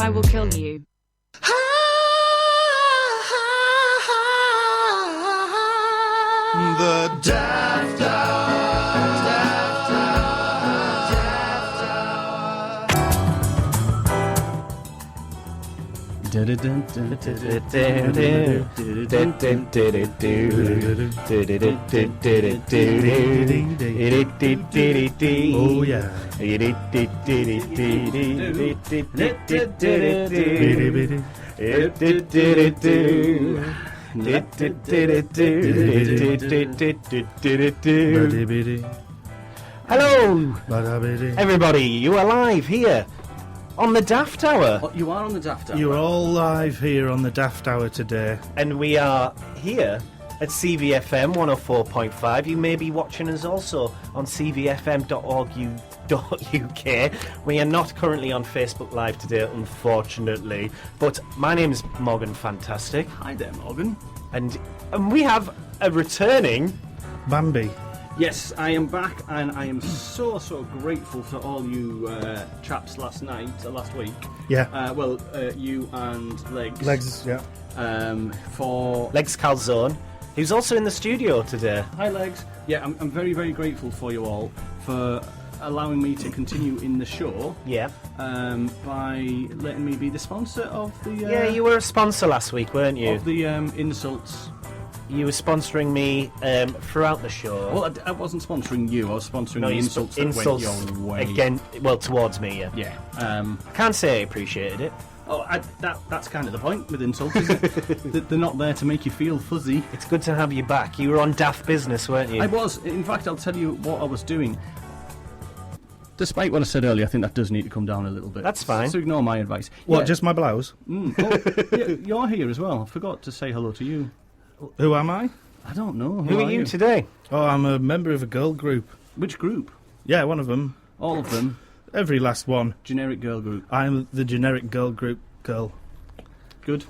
I will kill you. The Daft Hour. Daft Hour. Daft Hour. Oh yeah. Hello, everybody. You are live here on the Daft Hour. Oh, you are on the Daft Hour. You're all live here on the Daft Hour today. And we are here at CVFM 104.5. You may be watching us also on cvfm.org.uk. We are not currently on Facebook Live today, unfortunately. But my name is Morgan Fantastic. Hi there, Morgan. And we have a returning... Bambi. Yes, I am back, and I am so grateful for all you chaps last week. Yeah. You and Legs. Legs, yeah. For... Legs Calzone, who's also in the studio today. Hi, Legs. Yeah, I'm very, very grateful for you all for allowing me to continue in the show. Yeah. By letting me be the sponsor of the... yeah, you were a sponsor last week, weren't you? Of the insults. You were sponsoring me throughout the show. Well, I wasn't sponsoring you. I was sponsoring the insults that went your way. Again, well, towards me, yeah. Yeah. I can't say I appreciated it. Oh, that's kind of the point with insults, isn't it? They're not there to make you feel fuzzy. It's good to have you back. You were on Daft Business, weren't you? I was. In fact, I'll tell you what I was doing. Despite what I said earlier, I think that does need to come down a little bit. That's fine. So ignore my advice. What, yeah. Just my blouse? Oh, yeah, you're here as well. I forgot to say hello to you. Who am I? I don't know. Who are you today? Oh, I'm a member of a girl group. Which group? Yeah, one of them. All of them? Every last one. Generic girl group. I'm the generic girl group girl. Good.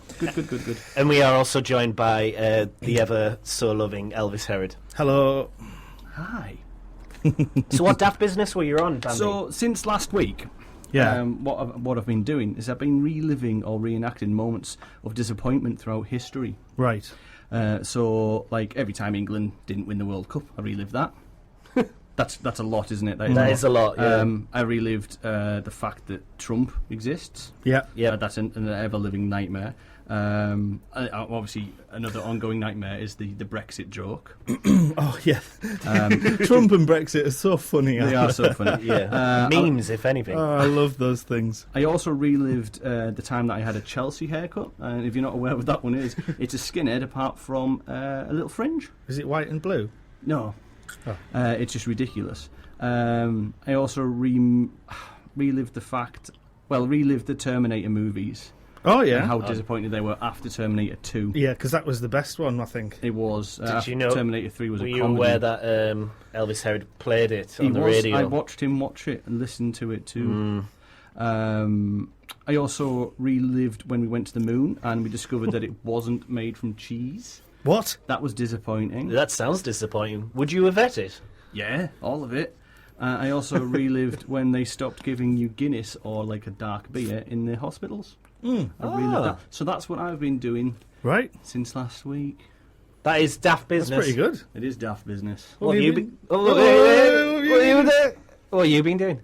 And we are also joined by the ever so loving Elvis Herod. Hello. Hi. So what Daft Business were you on, Bambi? So, since last week... Yeah. What I've been doing is I've been reliving or reenacting moments of disappointment throughout history. Right. So, like, every time England didn't win the World Cup, I relived that. That's a lot, isn't it? That is a lot, yeah. I relived the fact that Trump exists. Yeah. That's an ever-living nightmare. Obviously, another ongoing nightmare is the Brexit joke. Oh, yeah. Trump and Brexit are so funny. They are so funny. Yeah. Memes, if anything. Oh, I love those things. I also relived the time that I had a Chelsea haircut. And if you're not aware what that one is, it's a skinhead apart from a little fringe. Is it white and blue? No. Oh. It's just ridiculous. I also relived the Terminator movies. Oh, yeah. And how disappointed they were after Terminator 2. Yeah, because that was the best one, I think. It was. Did you know? Terminator 3 was a comedy. Were you aware that Elvis Herod played it on the radio? I watched him watch it and listened to it too. I also relived when we went to the moon and we discovered that it wasn't made from cheese. What? That was disappointing. That sounds disappointing. Would you have ate it? Yeah, all of it. I also relived when they stopped giving you Guinness or like a dark beer in the hospitals. I relived that. So that's what I've been doing since last week. That is Daft Business. That's pretty good. It is Daft Business. What have you been doing?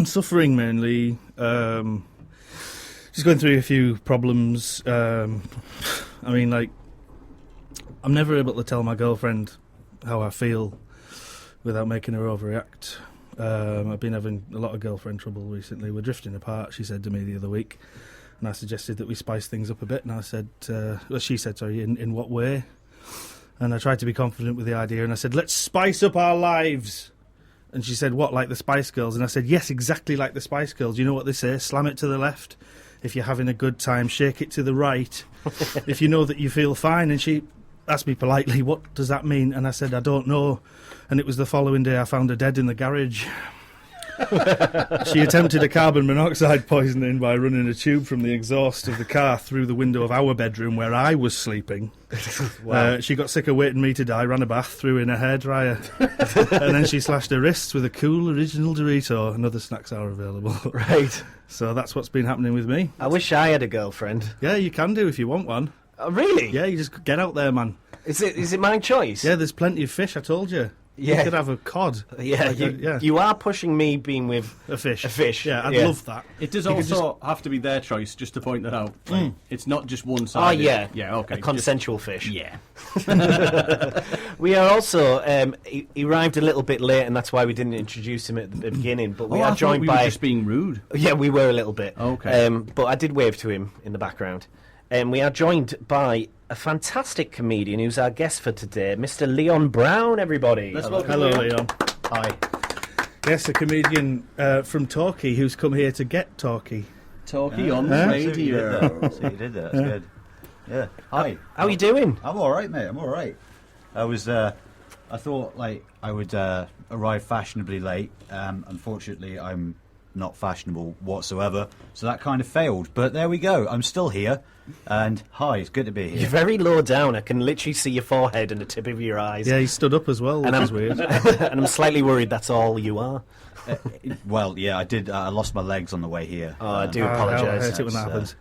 Suffering mainly. Just going through a few problems. I mean, like, I'm never able to tell my girlfriend how I feel without making her overreact. I've been having a lot of girlfriend trouble recently. We're drifting apart, she said to me the other week. And I suggested that we spice things up a bit. And I said, she said, sorry, in what way? And I tried to be confident with the idea. And I said, let's spice up our lives. And she said, what, like the Spice Girls? And I said, yes, exactly like the Spice Girls. You know what they say? Slam it to the left. If you're having a good time, shake it to the right. If you know that you feel fine. And she asked me politely, what does that mean? And I said, I don't know. And it was the following day I found her dead in the garage. She attempted a carbon monoxide poisoning by running a tube from the exhaust of the car through the window of our bedroom where I was sleeping. Wow. She got sick of waiting me to die, ran a bath, threw in a hairdryer, and then she slashed her wrists with a cool original Dorito. And other snacks are available. Right. So that's what's been happening with me. I wish I had a girlfriend. Yeah, you can do if you want one. Really? Yeah, you just get out there, man. Is it my choice? Yeah, there's plenty of fish, I told you. Yeah. You could have a cod. Yeah, you are pushing me being with A fish. a fish. Yeah, I'd love that. It does You could also have to be their choice, just to point that out. Like, it's not just one side. Oh, yeah. Yeah, okay. A consensual fish. Yeah. We are also he arrived a little bit late, and that's why we didn't introduce him at the beginning. But we I are thought joined we by were just being rude. Yeah, we were a little bit. Okay. But I did wave to him in the background. We are joined by a fantastic comedian who's our guest for today, Mr. Leon Brown. Everybody. Let's welcome Hello, Leon. Hi. Yes, a comedian from Torquay who's come here to get Torquay. Talkie on Huh? radio. So you did that. That's good. Yeah. Hi. How are you doing? I'm all right, mate. I'm all right. I thought like I would arrive fashionably late. Unfortunately, I'm not fashionable whatsoever, so that kind of failed. But there we go. I'm still here, and hi, it's good to be here. You're very low down. I can literally see your forehead and the tip of your eyes. Yeah, he stood up as well, which And is weird. and I'm slightly worried that's all you are. Well, yeah, I did. I lost my legs on the way here. Oh, I do I apologise. hate it when that happens.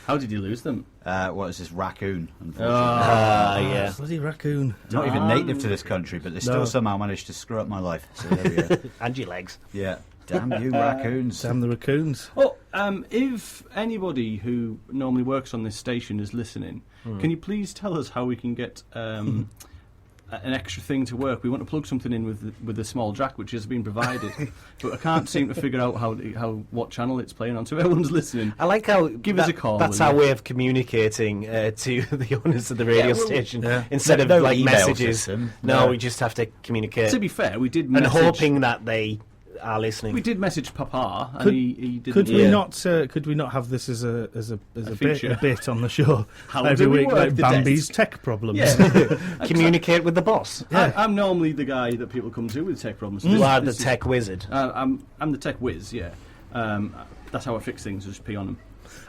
How did you lose them? What is this raccoon? Unfortunately. Yeah. Bloody raccoon. Not even native to this country, but they still No. somehow managed to screw up my life. So there we go. And your legs. Yeah. Damn you, raccoons. Damn the raccoons. Oh, if anybody who normally works on this station is listening, can you please tell us how we can get an extra thing to work? We want to plug something in with a small jack, which has been provided, but I can't seem to figure out how what channel it's playing on. So everyone's listening. I like how Give us a call, That's will our you? way of communicating to the owners of the radio station instead of No like email messages. system. No, No. we just have to communicate To be fair, we did and message, hoping that they are listening. we did message Papa, and Could- he didn't. Could we Yeah. not? Could we not have this as a feature. bit on the show How every do we week, work like the Bambi's desk? tech problems? Yeah. Communicate with the boss. I'm normally the guy that people come to with tech problems. You are the This is- tech wizard. I'm the tech whiz. Yeah. That's how I fix things. Just pee on them.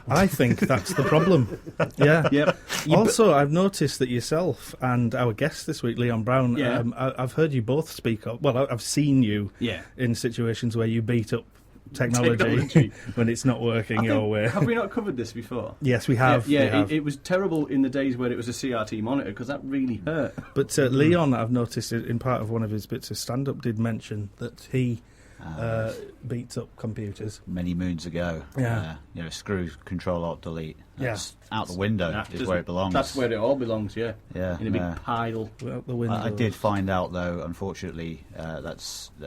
I think that's the problem. Yeah. Yep. Also, I've noticed that yourself and our guest this week, Leon Brown, Yeah. I've heard you both speak up. Well, I've seen you Yeah. in situations where you beat up technology, Technology. when it's not working your way. Have we not covered this before? Yes, we have. Yeah, we have. it was terrible in the days where it was a CRT monitor because that really hurt. But Leon, I've noticed in part of one of his bits of stand-up, did mention that he beats up computers. Many moons ago. Yeah. Screw Control Alt Delete. Yeah. That's out the window That is doesn't- where it belongs. That's where it all belongs. Yeah. Yeah. In a big yeah. pile. Out the window. I did find out though, unfortunately, that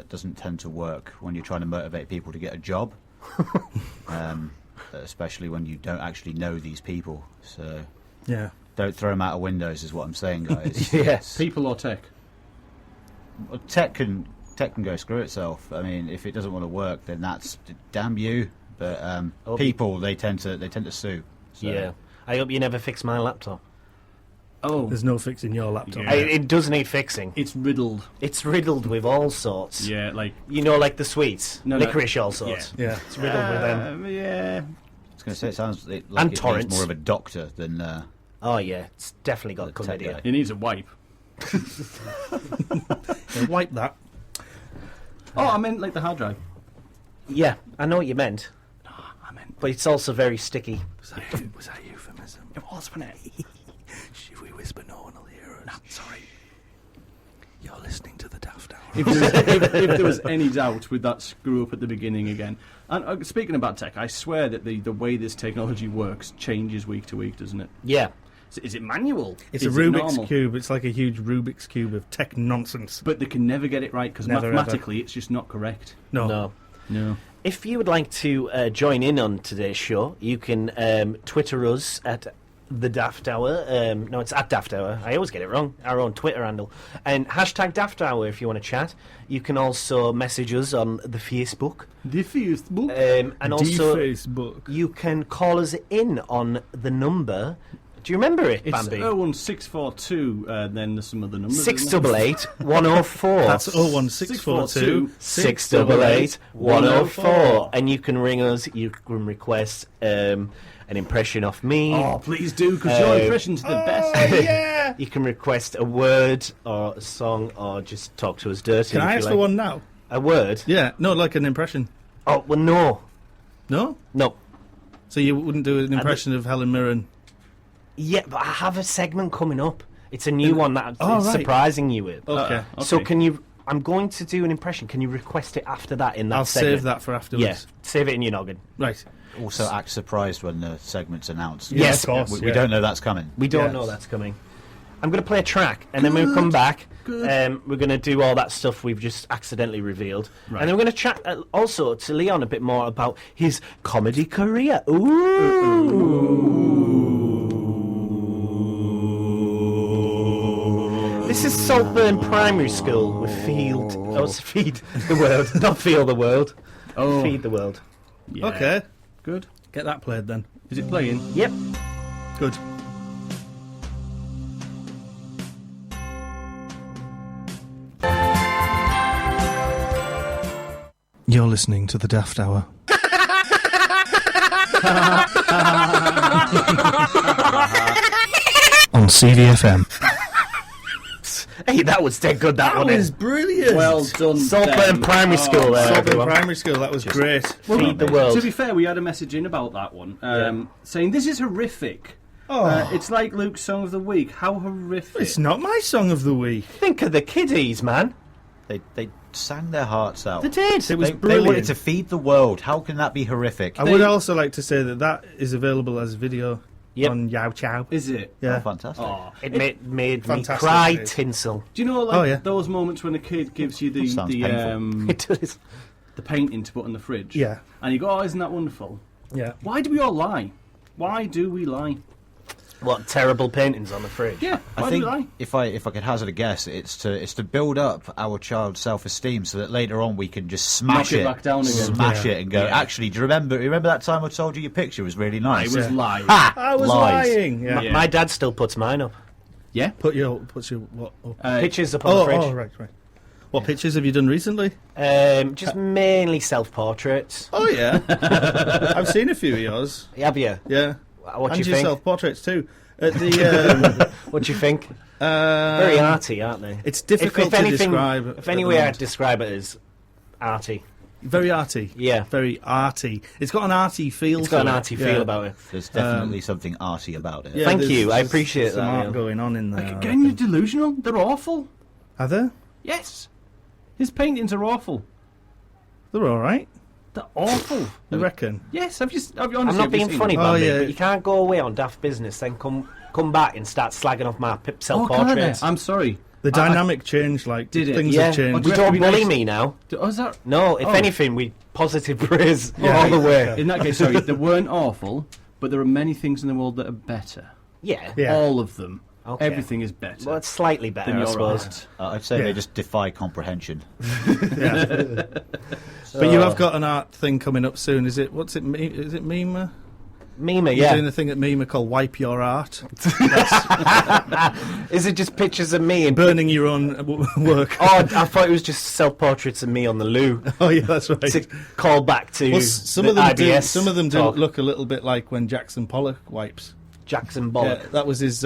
doesn't tend to work when you're trying to motivate people to get a job. Especially when you don't actually know these people. So Yeah. don't throw them out of windows, is what I'm saying, guys. Yes. People or tech? Well, tech can go screw itself. I mean, if it doesn't want to work, then that's damn you. But people, they tend to sue. So. Yeah. I hope you never fix my laptop. Oh, There's no fixing your laptop. Yeah. It does need fixing. it's riddled. It's riddled with all sorts. Yeah, like You know, like the sweets. No, no. Licorice all sorts. Yeah. It's riddled with them. yeah. I was going to say, it sounds like And it needs torrents. more of a doctor than. Oh, yeah. It's definitely got The tech chlamydia. guy. It needs a wipe. Yeah, wipe that. Oh, I meant like the hard drive. Yeah, I know what you meant. I meant But it's also very sticky. Was that euphemism? it was, wasn't it? If we whisper, no one will hear us. Sorry. You're listening to the Daft Hour. If there was any doubt with that screw up at the beginning again. And speaking about tech, I swear that the way this technology works changes week to week, doesn't it? Yeah. Is it manual? It's Is a it Rubik's normal? Cube. It's like a huge Rubik's Cube of tech nonsense. But they can never get it right because Never, mathematically it's just not correct. No. No. If you would like to join in on today's show, you can Twitter us at the Daft Hour. No, it's at Daft Hour. I always get it wrong. Our own Twitter handle. And hashtag Daft Hour if you want to chat. You can also message us on the Facebook. The Facebook. And also, Facebook. you can call us in on the number. Do you remember it, It's Bambi? 01642, then there's some other numbers. isn't there? 688 104. That's 01642 688 104. And you can ring us. You can request an impression of me. Oh, please do, because your impression's the best. You can request a word or a song or just talk to us dirty. Can if I you ask like. for one now? A word? Yeah, no, like an impression. Oh, well, no. No? No. So you wouldn't do an impression of Helen Mirren? Yeah, but I have a segment coming up. It's a new one that I'm right. surprising you with. Okay. So can you... I'm going to do an impression. Can you request it after that in that I'll segment? save that for afterwards. Yeah, save it in your noggin. Right. Also, act surprised when the segment's announced. Yes, of course. We don't know that's coming. We don't know that's coming. I'm going to play a track, and then we'll come back. We're going to do all that stuff we've just accidentally revealed. Right. And then we're going to chat also to Leon a bit more about his comedy career. This is Saltburn Primary School with Feed the World. Not Feel the World. Oh. Feed the World. Yeah. Okay. Good. Get that played then. Is it playing? Yep. Good. You're listening to the Daft Hour. On CVFM. Hey, that was dead good, that one. was brilliant. Well done. Saltburn Ben. Primary School there, Saltburn everyone. Primary School, that was great. Feed the World. To be fair, we had a message in about that one, saying this is horrific. Oh, It's like Luke's song of the week. How horrific! it's not my song of the week. Think of the kiddies, man. They sang their hearts out. They did. It was They brilliant. wanted to feed the world. How can that be horrific? I would also like to say that is available as video Yep. on Yow Chow. Is it? Yeah. Oh, fantastic. Oh. It made me Fantastic, cry it is. tinsel. Do you know, like Oh, yeah. those moments when a kid gives you the Sounds painful. It does. the painting to put on the fridge? Yeah. And you go, "Oh, isn't that wonderful?" Yeah. Why do we all lie? Why do we lie? What terrible paintings on the fridge. Yeah. Why I do we think lie? if I could hazard a guess, it's to build up our child's self-esteem so that later on we can just smash Knock it back down again. smash Yeah. it, and go. Yeah. Actually, do you remember that time I told you your picture was really nice? I was Yeah. lying. Ha! I was Lies. lying. Yeah. Yeah. My dad still puts mine up. Yeah. Put your what? Oh, Pictures up on the fridge. right. What pictures have you done recently? Just mainly self-portraits. Oh yeah, I've seen a few of yours. Have you? Yeah, What do and you think? yourself portraits too. At the What do you think? Very very arty, aren't they? It's difficult to describe. If any way I'd describe it as arty. Very arty. Yeah. Very arty. It's got an arty feel. It's got an to it. arty Yeah. feel about it. There's definitely something arty about it. Yeah, Thank there's- you, I there's appreciate some that, art Neil. going on in there. I Again, you're reckon. delusional. They're awful. Are there? Yes. His paintings are awful. They're all right. They're awful. I reckon. Yes, I've honestly, I'm not have you being seen funny, them? Oh, Bambi, yeah. but you can't go away on daft business, then come back and start slagging off my Oh, can't self-portraits. I? I'm sorry. The dynamic changed. Like Did it? things yeah, have changed. do you don't have to be bully nice? me now. Oh, is that? No, if Oh. anything, we positive praise Yeah. all the way. In that case, sorry, they weren't awful, but there are many things in the world that are better. Yeah. Yeah. All of them. Okay. Everything is better. Well, it's slightly better, than I your suppose. art. I'd say Yeah. they just defy comprehension. Yeah. But you have got an art thing coming up soon. Is it? What's it? Is it Mima? Mima, You're yeah. doing the thing at Mima called Wipe Your Art. Is it just pictures of me and Burning your own work. Oh, I thought it was just self-portraits of me on the loo. Oh yeah, that's right. To call back to Well, some the of them do. IBS Some of them do talk. look a little bit like when Jackson Pollock wipes. Jackson Bollock. Yeah, that was his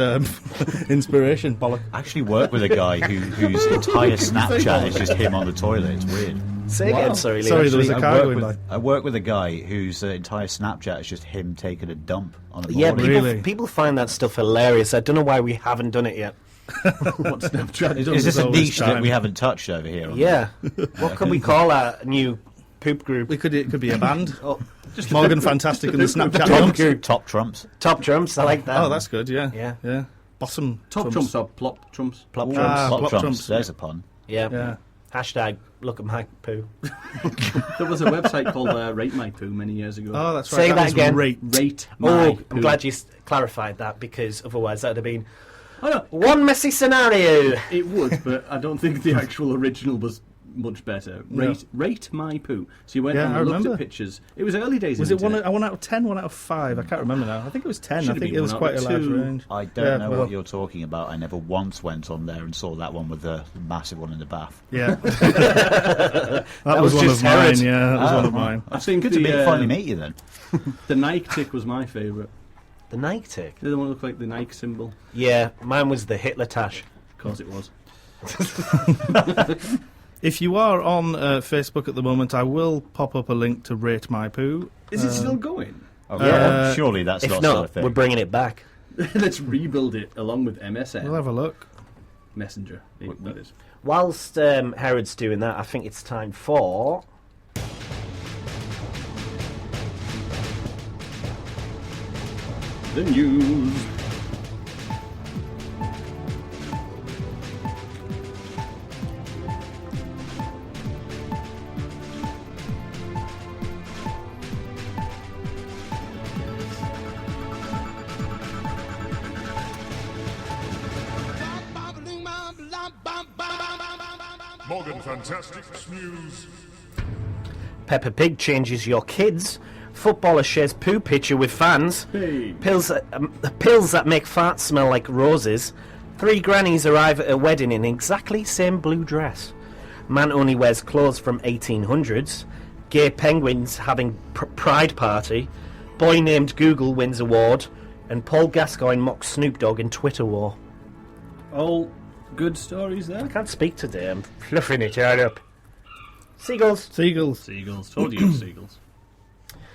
inspiration. Pollock. I actually work with a guy whose entire Snapchat is just him on the toilet. It's weird. Say again, sorry, Liam. Sorry, there was a Actually, car going by. I work with a guy whose entire Snapchat is just him taking a dump on a Yeah, morning. Really? people find that stuff hilarious. I don't know why we haven't done it yet. What Snapchat is Is this a always niche that time. we haven't touched over here? Yeah. What can we call our new poop group? It could be a band. Oh, Just Morgan Fantastic and the Snapchat Top Lumps. group. Top trumps. Top Trumps, I like that. Oh, that's good. Yeah. Yeah. Yeah. Bottom Top trumps or plop trumps? Plop Ah, Trumps. Plop plop trumps. trumps. There's a pun. Yeah. Yeah. Hashtag look at my poo. There was a website called Rate My Poo many years ago. Oh, that's right. Say that was again. Rate My Oh, Poo. I'm glad you clarified that because otherwise that'd have been Oh, no, one messy scenario. it would, but I don't think the actual original was much better. No. Rate My Poo. So you went Yeah, and I looked remember. at pictures. It was early days. Was of it one internet. out of 10, 1 out of 5? I can't remember now. I think it was 10. Should I have think been it was 1 quite out a of large 2. range. I don't Yeah, know well- what you're talking about. I never once went on there and saw that one with the massive one in the bath. Yeah. that was one just of mine. Herod. Yeah, that was Oh, one of right. mine. I think Good to the, finally meet you then. the Nike tick was my favourite. The Nike tick. The one that looked like the Nike symbol. Yeah, mine was the Hitler tash. Of course it was. If you are on Facebook at the moment, I will pop up a link to Rate My Poo. Is it still going? Oh, yeah. Surely that's If not not, sort of thing. we're bringing it back. Let's rebuild it along with MSN. We'll have a look. Messenger. That is. Whilst Herod's doing that, I think it's time for... The news. Morgan Fantastic's news. Peppa Pig changes your kids. Footballer shares poo picture with fans. Hey. Pills that make farts smell like roses. 3 grannies arrive at a wedding in exactly same blue dress. Man only wears clothes from 1800s. Gay penguins having pride party. Boy named Google wins award. And Paul Gascoigne mocks Snoop Dogg in Twitter war. All good stories there. I can't speak today. I'm fluffing it all up. Seagulls. Seagulls. Seagulls. Told you seagulls.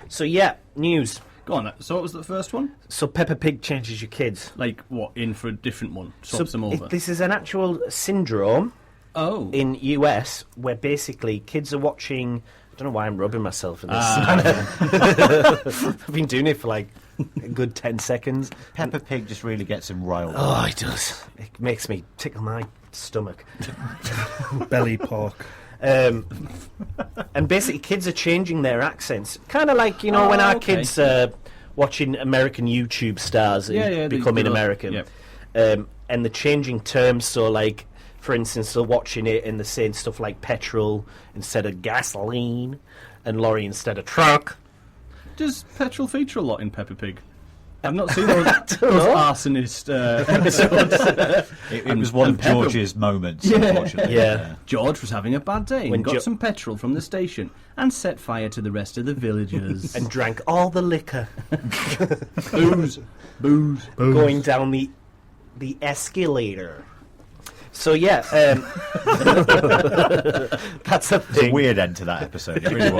So yeah, news. Go on. So what was the first one? So Peppa Pig changes your kids. Like what? In for a different one? Swaps them over. This is an actual syndrome Oh. in US where basically kids are watching. I don't know why I'm rubbing myself in this manner. I've been doing it for like a good 10 seconds. Peppa Pig just really gets him riled. Oh, it does. It makes me tickle my stomach. Belly pork. And basically, kids are changing their accents, kind of like when our kids watching American YouTube stars and becoming American. Yep. And the changing terms. So, like, for instance, they're watching it and they're saying stuff like petrol instead of gasoline, and lorry instead of truck. Does petrol feature a lot in Peppa Pig? I've not seen those arsonist episodes. It was one of Peppa- George's moments, unfortunately. Yeah. George was having a bad day When and got some petrol from the station and set fire to the rest of the villagers. And drank all the liquor Booze. going down the escalator. So yeah, that's a It's a thing. weird end to that episode. It really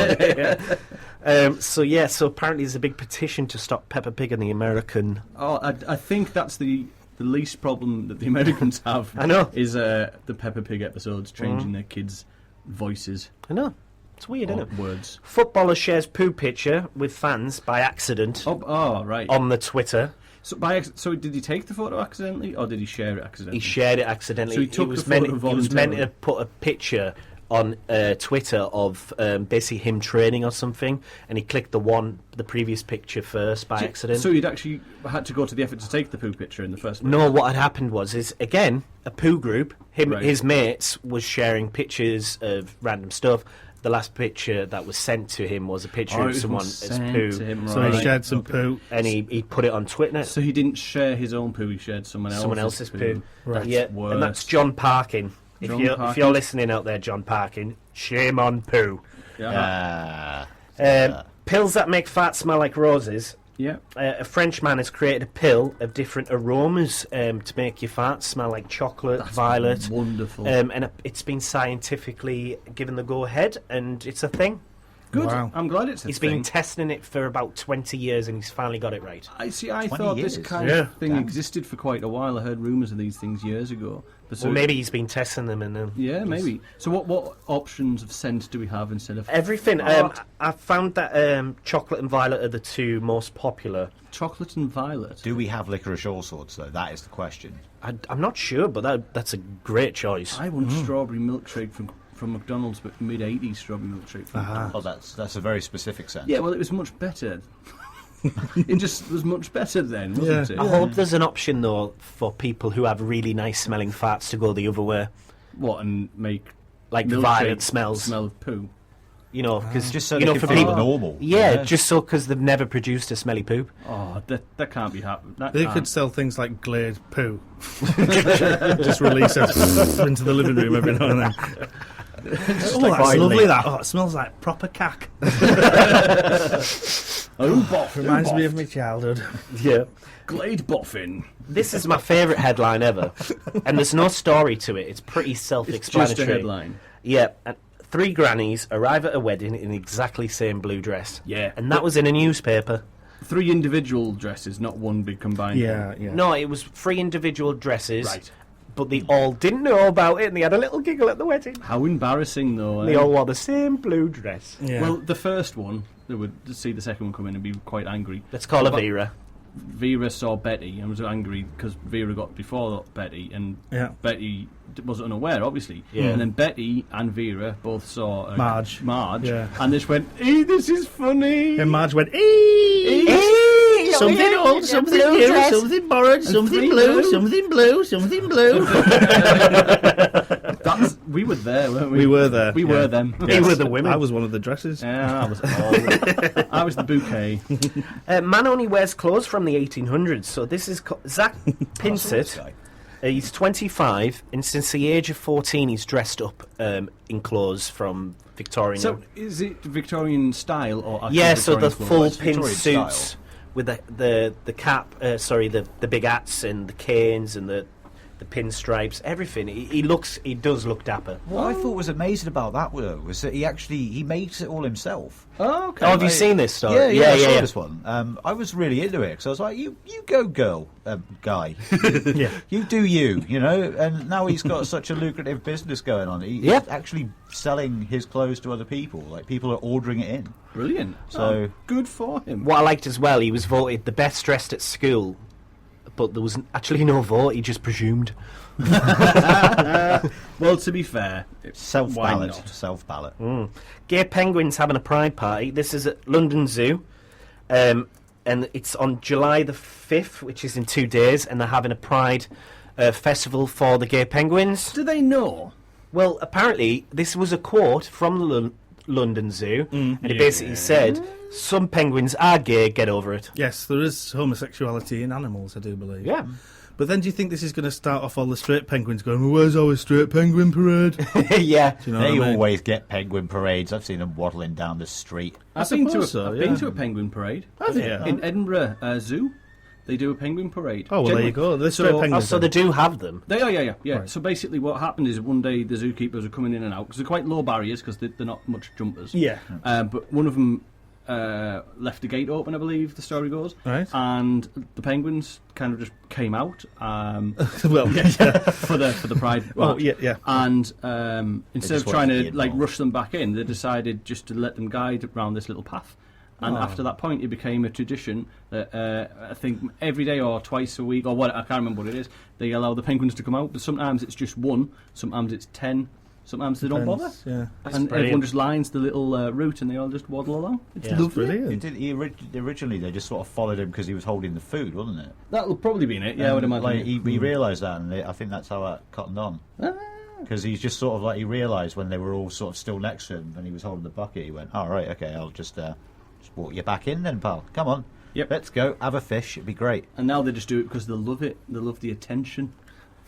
was. So apparently there's a big petition to stop Peppa Pig in the American. Oh, I think that's the least problem that the Americans have. I know. Is the Peppa Pig episodes changing their kids' voices I know. It's weird, or isn't it? words. Footballer shares poo picture with fans by accident Oh, right. on the Twitter. So did he take the photo accidentally, or did he share it accidentally? He shared it accidentally. So he took the photo He was meant voluntarily. to put a picture on Twitter of basically him training or something, and he clicked the previous picture first by accident. So he'd actually had to go to the effort to take the poo picture in the first place? No, what had happened was again a poo group. Right. His mates was sharing pictures of random stuff. The last picture that was sent to him was a picture Oh, of it someone was as sent poo, to him, So right. he shared some poo. and he put it on Twitter. So he didn't share his own poo, he shared someone else's poo. Right. Yeah, worse. and that's John Parkin. If John you're Parkin. listening out there, John Parkin, shame on poo. Yeah. Pills that make fat smell like roses. Yeah. A French man has created a pill of different aromas to make your farts smell like chocolate, violet. Wonderful. And it's been scientifically given the go-ahead, and it's a thing. Good. Wow. I'm glad it's a He's thing. been testing it for about 20 years, and he's finally got it right. I 20 thought this years. kind Yeah. of thing existed for quite a while. I heard rumours of these things years ago. But so Well, maybe he's been testing them, and Yeah, maybe. So what options of scent do we have instead of everything. Fart? I found that chocolate and violet are the two most popular. chocolate and violet? Do we have licorice all sorts, though? That is the question. I'm not sure, but that's a great choice. I want strawberry milkshake from McDonald's, but mid-80s strawberry milkshake from McDonald's. Oh, that's a very specific sense. Yeah, well, it was much better. It just was much better then, wasn't it? I hope there's an option, though, for people who have really nice smelling farts to go the other way. What, and make Like milkshake violet smells. smell of poo? You know, because Just so they can for feel people, normal. Yeah, just so because they've never produced a smelly poop. Oh, that can't be happening. They could sell things like Glade poo. Just release it into the living room every now and then. Oh, like that's Riley. lovely, that. Oh, it smells like proper cack. Oh, boff. Reminds me of my childhood. Yeah. Glade boffin. This is my favourite headline ever. And there's no story to it. It's pretty It's self-explanatory. just a headline. Yeah, and 3 grannies arrive at a wedding in exactly same blue dress. Yeah. And that was in a newspaper. 3 individual dresses, not one big combined. Yeah. No, it was 3 individual dresses. Right. But they all didn't know about it, and they had a little giggle at the wedding. How embarrassing, though. They all wore the same blue dress. Yeah. Well, the first one, they would see the second one come in and be quite angry. Let's call her But Vera. Vera saw Betty and was angry because Vera got before Betty, and Betty was unaware, obviously. Yeah. And then Betty and Vera both saw Marge. Yeah. And they just went, "Hey, this is funny." And Marge went, "Eee! Something old, something new, something borrowed, something blue, something blue, something blue." We were there, weren't we? We were there. We were them. They were the women. I was one of the dresses. Yeah, I was. I was the bouquet. Man only wears clothes from the 1800s, so this is Zach Pinsett. He's 25, and since the age of 14, he's dressed up in clothes from Victorian. So, is it Victorian style or actual yeah, so the Victorian full clothes? pin Victorian suits style. with the cap, the big hats and the canes and the pinstripes, everything. He does look dapper. What I thought was amazing about that was that he makes it all himself. Oh, okay. Oh, have you seen this story? Yeah, I saw this one. I was really into it because I was like, you go, girl, guy. Yeah. You do you know? And now he's got such a lucrative business going on. He's actually selling his clothes to other people. Like, people are ordering it in. Brilliant. So good for him. What I liked as well, he was voted the best dressed at school, but there was actually no vote. He just presumed. Well, to be fair, self-ballot. Why not? Self-ballot. Gay penguins having a pride party. This is at London Zoo, and it's on July the 5th, which is in 2 days, and they're having a pride festival for the gay penguins. Do they know? Well, apparently, this was a quote from the London Zoo, and it basically said, "Some penguins are gay, get over it." Yes, there is homosexuality in animals, I do believe. Yeah. But then do you think this is going to start off all the straight penguins going, "Well, where's our straight penguin parade?" Yeah. Do you know They what I mean? always get penguin parades. I've seen them waddling down the street. I've been to suppose a penguin parade. Have you? In Edinburgh Zoo. They do a penguin parade. Oh, well, there you go. The straight penguins. So they do have them. Yeah. Right. So basically what happened is one day the zookeepers are coming in and out, because they're quite low barriers, because they're not much jumpers. Yeah. But one of them left the gate open, I believe the story goes. Right. And the penguins kind of just came out Well, yeah. for the pride Oh, march. yeah. And instead just of trying wanted to to be like involved. rush them back in, they decided just to let them guide around this little path. And after that point, it became a tradition that I think every day or twice a week, or what, I can't remember what it is, they allow the penguins to come out. But sometimes it's just one, sometimes it's 10, sometimes they don't bother. Yeah. And everyone just lines the little route and they all just waddle along. It's Yeah. lovely. Brilliant. Originally, they just sort of followed him because he was holding the food, wasn't it? That'll probably be in it, yeah, I would imagine. Like, he realised that, and I think that's how that cottoned on. Because he's just sort of like, he realised when they were all sort of still next to him and he was holding the bucket, he went, "Oh, right, okay, I'll just walk you back in then, pal. Come on. Yep. Let's go. Have a fish. It'd be great." And now they just do it because they love it. They love the attention.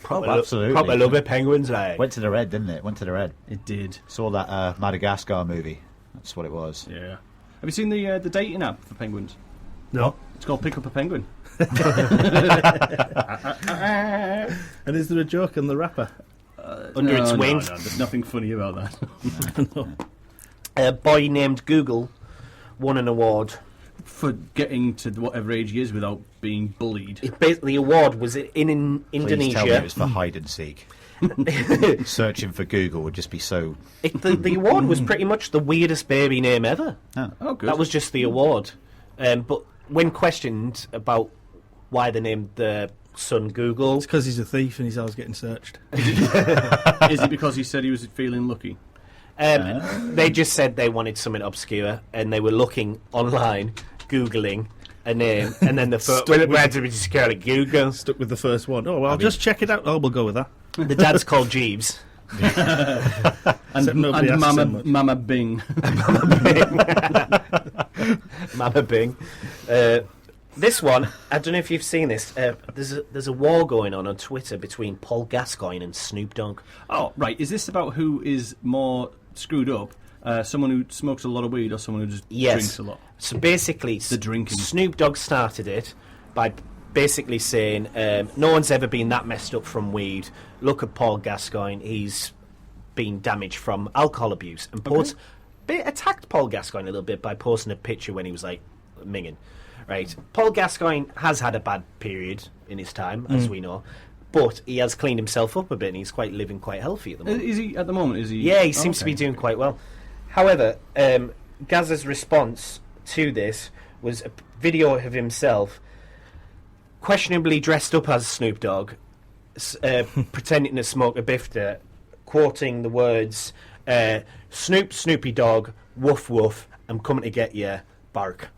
Absolutely. Proper love it, penguins, like. Went to their head, didn't it? Went to their head. It did. Saw that Madagascar movie. That's what it was. Yeah. Have you seen the dating app for penguins? No. It's called Pick Up a Penguin. And is there a joke on the rapper? Under its No, wings. there's nothing funny about that. A boy named Google won an award. For getting to whatever age he is without being bullied. The award was in Please tell me it Indonesia. was for hide and seek. Searching for Google would just be so... The award was pretty much the weirdest baby name ever. Oh, good. That was just the award. But when questioned about why they named the son Google, It's because he's a thief and he's always getting searched. Is it because he said he was feeling lucky? they just said they wanted something obscure, and they were looking online, Googling a name, and then where did we just call it Google? Stuck with the first one. Oh, well, I'll just check it out. Oh, we'll go with that. The dad's called Jeeves. Except nobody And asks him much. Mama Bing. Mama Bing. This one, I don't know if you've seen this. There's a war going on Twitter between Paul Gascoigne and Snoop Dogg. Oh, right. Is this about who is more screwed up? Someone who smokes a lot of weed or someone who just drinks a lot? So basically, The drinking. Snoop Dogg started it by basically saying no one's ever been that messed up from weed. Look at Paul Gascoigne. He's been damaged from alcohol abuse, and attacked Paul Gascoigne a little bit by posting a picture when he was like minging. Right, Paul Gascoigne has had a bad period in his time, as we know, but he has cleaned himself up a bit, and he's living quite healthy at the moment. Is he at the moment? Is he? Yeah, he seems to be doing quite well. However, Gazza's response to this was a video of himself questionably dressed up as Snoop Dogg, pretending to smoke a bifter, quoting the words, Snoopy Dogg, woof woof, I'm coming to get you, bark.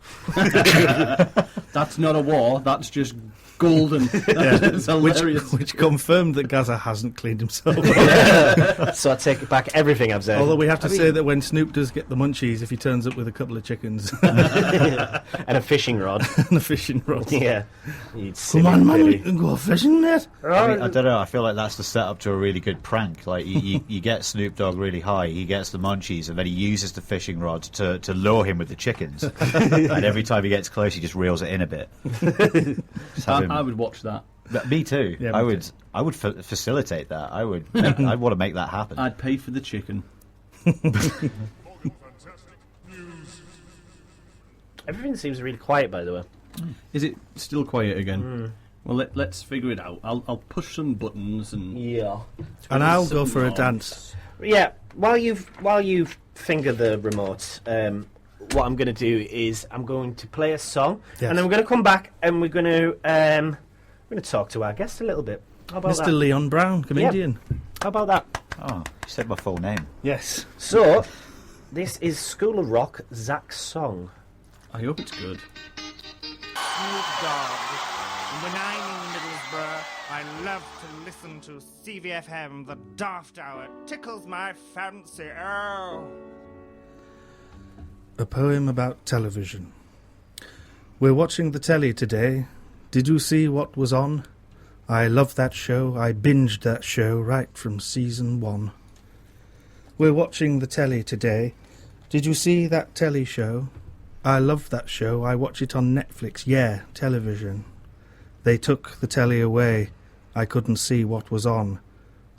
That's not a war, that's just golden. That's hilarious. Which confirmed that Gazza hasn't cleaned himself up. So I take back everything I've said. Although we have to say that when Snoop does get the munchies, if he turns up with a couple of chickens and a fishing rod. and a fishing rod. Yeah. Come on, man, we can go fishing, mate. I mean, I don't know. I feel like that's the setup to a really good prank. Like you get Snoop Dogg really high, he gets the munchies, and then he uses the fishing rod to lure him with the chickens. And every time he gets close, he just reels it in a bit. Just have him- I would watch that. Me too. Yeah, I me would. too. I would facilitate that. I'd want to make that happen. I'd pay for the chicken. Morgan Fantastic News. Everything seems really quiet, by the way. Is it still quiet again? Well, let's figure it out. I'll push some buttons and Yeah. And I'll go for a dance. Yeah, while you finger the remote, what I'm going to do is I'm going to play a song, Yes. and then we're going to come back and we're going to talk to our guest a little bit. How about Mr. that? Leon Brown, comedian. How about that? Oh, you said my full name. Yes. So, this is School of Rock, Zach's song. I hope it's good. Snoop Dogg. When I'm in Middlesbrough, I love to listen to CVFM, the Daft Hour. Tickles my fancy. Oh. A poem about television. We're watching the telly today. Did you see what was on? I loved that show. I binged that show right from season 1. We're watching the telly today. Did you see that telly show? I loved that show. I watch it on Netflix. Yeah, television. They took the telly away. I couldn't see what was on.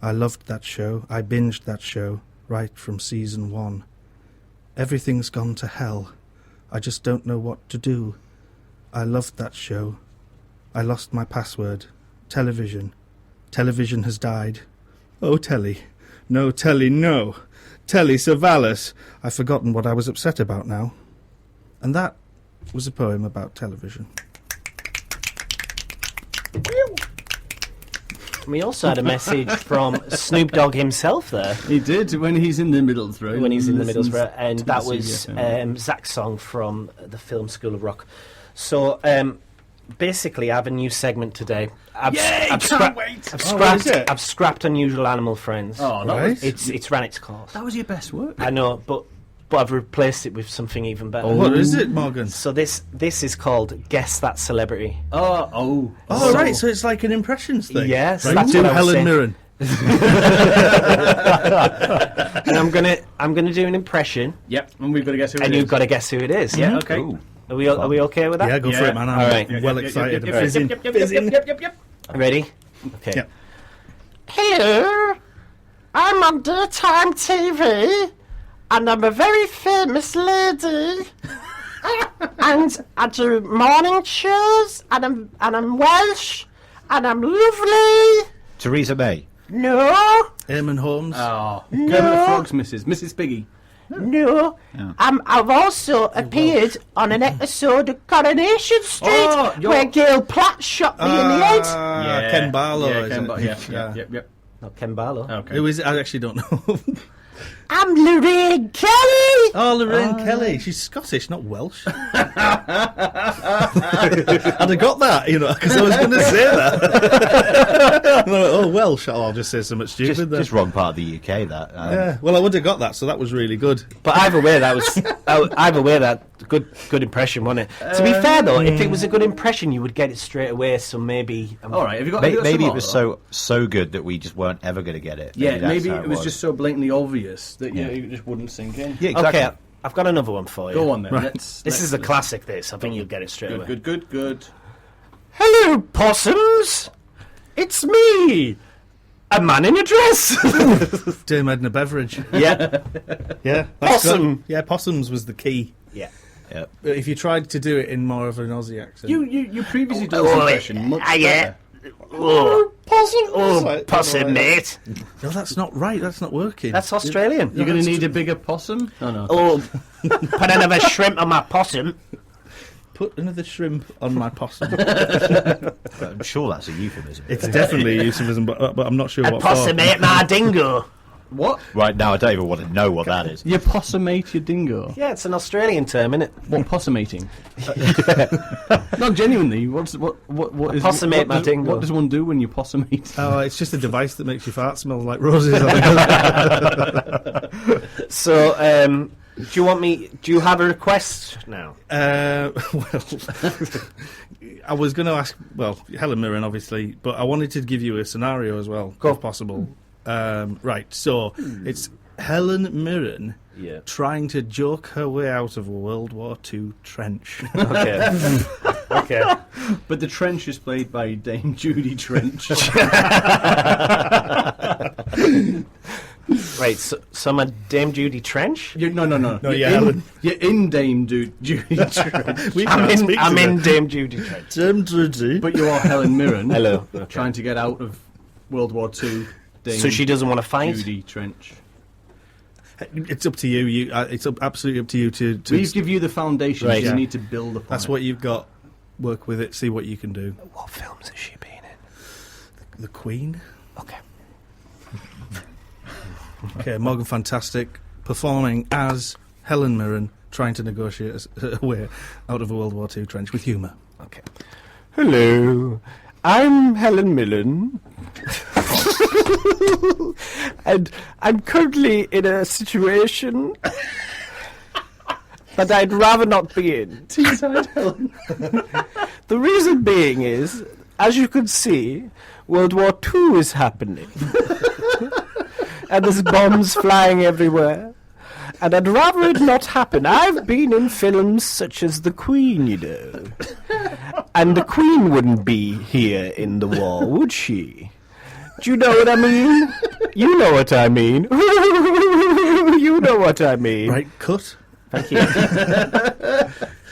I loved that show. I binged that show right from season 1. Everything's gone to hell. I just don't know what to do. I loved that show. I lost my password. Television. Television has died. Oh, telly. No, telly, no. Telly Savalas. I've forgotten what I was upset about now. And that was a poem about television. We also had a message from Snoop Dogg himself there. He did when he's in the Middlesbrough. When he's in the Listens Middlesbrough, and to that the was CVFM. Zach's song from the film School of Rock. So, basically, I have a new segment today. Can't wait! I've scrapped Unusual Animal Friends. Oh, that Right. was, It's ran its course. that was your best work. I know, but I've replaced it with something even better. What is it, Morgan? So this is called Guess That Celebrity. Oh, So- right, so it's like an impressions thing. Yes, right? that's Do what I was Helen saying. Mirren. And I'm gonna do an impression, Yep, and we've got to guess who and it you've is. got to guess who it is. Yeah, okay. Ooh. Are we okay with that? Yeah, go for it, man. I'm All right. well excited. Yep, Fizzing. Yep. Ready? Okay. Yep. Hello, I'm on daytime TV, and I'm a very famous lady. And I do morning shows, and I'm Welsh, and I'm lovely. Theresa May. No, Eamon Holmes. Oh, No. Kermit the Frog's Mrs. Piggy. no. Yeah. I've also appeared on an episode of Coronation Street Oh, you're- where Gail Platt shot me in the head. Ken Barlow. Yeah, is Ken it? Barlow. Yep. Not Ken Barlow. Okay. Who is it? I actually don't know. I'm Lorraine Kelly. Oh, Lorraine Kelly. She's Scottish, not Welsh. I'd have got that, because I was going to say that. And I went, oh, Welsh. Oh, I'll just say something stupid then. Just wrong part of the UK. That. Yeah, well, I would have got that, so that was really good. But either way, that good impression, wasn't it? To be fair though, if it was a good impression, you would get it straight away. So maybe. All right, have you got Maybe some it more, was though? so good that we just weren't ever going to get it. Yeah, that's maybe how it was just so blatantly obvious that it just wouldn't sink in. Yeah, exactly. Okay, I've got another one for you. Go on then. Right. This is a classic. This I think you'll get it straight away. Good. Hello, possums. It's me. A man in a dress. Dame Edna Beveridge. Yeah. Yeah. Possum. Yeah, possums was the key. Yeah. Yep. But if you tried to do it in more of an Aussie accent. You previously done this impression much better. Possum, mate. No, that's not right. That's not working. That's Australian. You're going to need a bigger possum? Oh, no. Oh, put another shrimp on my possum. Put another shrimp on my possum. I'm sure that's a euphemism. It's definitely a euphemism, but I'm not sure A what possum for. ate my dingo. What? Right now, I don't even want to know what that is. You possumate your dingo? Yeah, it's an Australian term, isn't it? What, possumating? No, genuinely, what is... Possumate my dingo. What does one do when you possumate? Oh, it's just a device that makes your fart smell like roses. So, do you want me... Do you have a request now? Well, I was going to ask, Helen Mirren, obviously, but I wanted to give you a scenario as well, if possible. Right, so it's Helen Mirren trying to joke her way out of a World War II trench. Okay. Okay. But the trench is played by Dame Judy Trench. Right, so I'm a Dame Judy Trench? No. Helen. You're in Dame Judy Trench. I'm in Dame Judy Trench. Dame Judy. But you are Helen Mirren. Hello. Trying to get out of World War II. Dame So she doesn't want to fight? Judy Trench. It's up to you. It's absolutely up to you to We give you the foundations. Right. You need to build upon That's it. what you've got. Work with it. See what you can do. What films has she been in? The Queen. Okay. Okay, Morgan Fantastic performing as Helen Mirren trying to negotiate her way out of a World War II trench with humour. Okay. Hello, I'm Helen Mirren. And I'm currently in a situation that I'd rather not be in. Teesside Helen. The reason being is, as you can see, World War II is happening. And there's bombs flying everywhere. And I'd rather it not happen. I've been in films such as The Queen, you know. And the Queen wouldn't be here in the war, would she? Do you know what I mean? You know what I mean. You know what I mean. Right, cut. Thank you.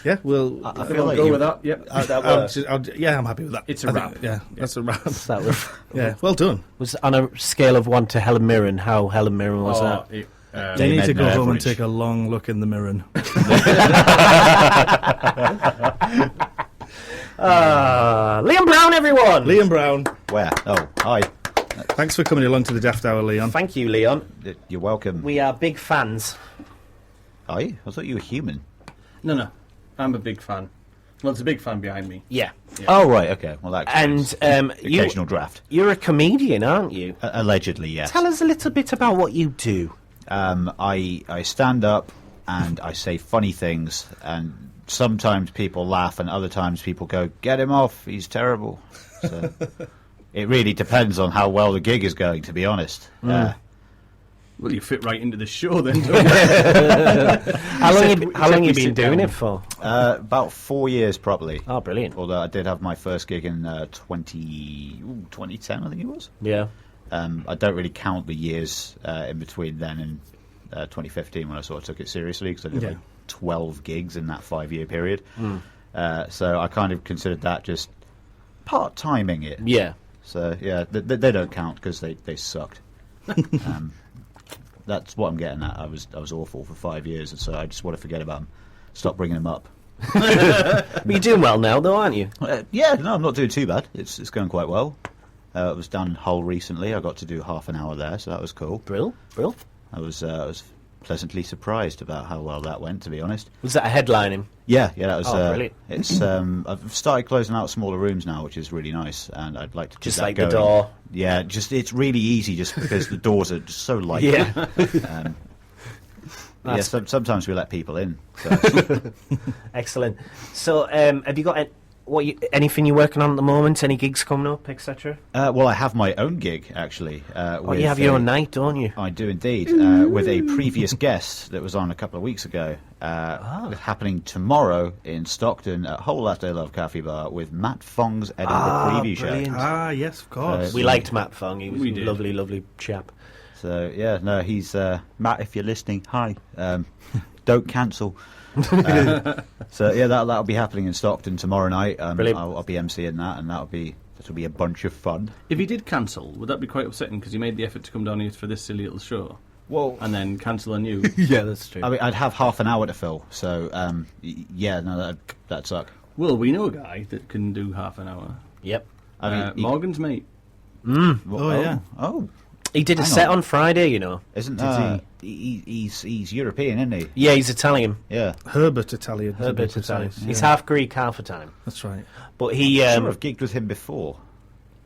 Yeah, well, I feel like Go you, with that. Yep. I'm happy with that. It's a wrap. Yeah, that's a wrap. That Yeah, well done. was on a scale of 1 to Helen Mirren. How Helen Mirren was that? You Dame need to go Edna home and Beveridge. take a long look in the mirror. Liam Brown, everyone. Liam Brown, Where? Oh, hi. thanks for coming along to the Daft Hour, Leon. Thank you, Leon. You're welcome. We are big fans. Are you? I thought you were human. No. I'm a big fan. Well, there's a big fan behind me. Yeah. Oh, right, okay. Well, that And explains the occasional draft. you're a comedian, aren't you? Allegedly, yes. Tell us a little bit about what you do. I stand up and I say funny things, and sometimes people laugh, and other times people go, "Get him off, he's terrible." So it really depends on how well the gig is going, to be honest. Well, you fit right into the show then, don't you? How long you been doing it for? About 4 years, probably. Oh, brilliant. Although I did have my first gig in 2010, I think it was. Yeah. I don't really count the years in between then and 2015 when I sort of took it seriously, because I did like 12 gigs in that 5-year period. So I kind of considered that just part-timing it. Yeah. So yeah, they don't count because they sucked. That's what I'm getting at. I was awful for 5 years, and so I just want to forget about them. Stop bringing them up. But you're doing well now, though, aren't you? Yeah, no, I'm not doing too bad. It's going quite well. I was down in Hull recently. I got to do half an hour there, so that was cool. Brill. I was pleasantly surprised about how well that went, to be honest. Was that a headlining? Yeah, that was. Brilliant. It's I've started closing out smaller rooms now, which is really nice, and I'd like to keep Just that like going. the door. Yeah, just it's really easy, just because the doors are just so light. Yeah. Sometimes we let people in. So. Excellent. So, have you got anything you're working on at the moment? Any gigs coming up, etc.? Well, I have my own gig, actually. You have your own night, don't you? I do indeed, with a previous guest that was on a couple of weeks ago. Happening tomorrow in Stockton at Whole Last Day Love Cafe Bar with Matt Fong's Edinburgh Preview brilliant. Show. Yes, of course. We liked Matt Fong. He was a lovely, lovely chap. So, yeah, no, he's... Matt, if you're listening, hi. Don't cancel. So, yeah, that'll be happening in Stockton tomorrow night. Brilliant. I'll be emceeing that, and that'll be a bunch of fun. If he did cancel, would that be quite upsetting? Because he made the effort to come down here for this silly little show. Well, and then cancel on you. Yeah, that's true. I mean, I'd have half an hour to fill, so yeah, no, that'd suck. Well, we know a guy that can do half an hour. Yep. Morgan's mate. Yeah. Oh, he did a set on Friday. You know, isn't he's European, isn't he? Yeah, he's Italian. Yeah, Herbert Italian. Herbert Italian. Yeah. He's half Greek, half Italian. That's right. But he. I'm sure I've gigged with him before.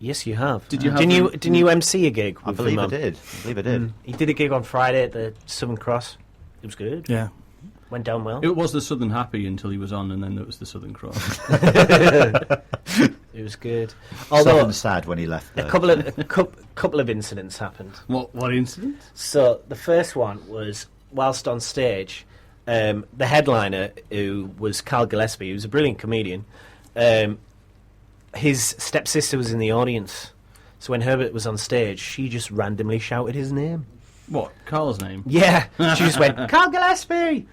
Yes, you have. Didn't you MC a gig? I believe I did. He did a gig on Friday at the Southern Cross. It was good. Yeah. Went down well. It was the Southern Happy until he was on, and then it was the Southern Cross. It was good. Although sad when he left. A couple of incidents happened. What incident? So the first one was whilst on stage, the headliner, who was Carl Gillespie, who was a brilliant comedian. His stepsister was in the audience, so when Herbert was on stage, she just randomly shouted his name. What? Carl's name? Yeah, she just went, Carl Gillespie!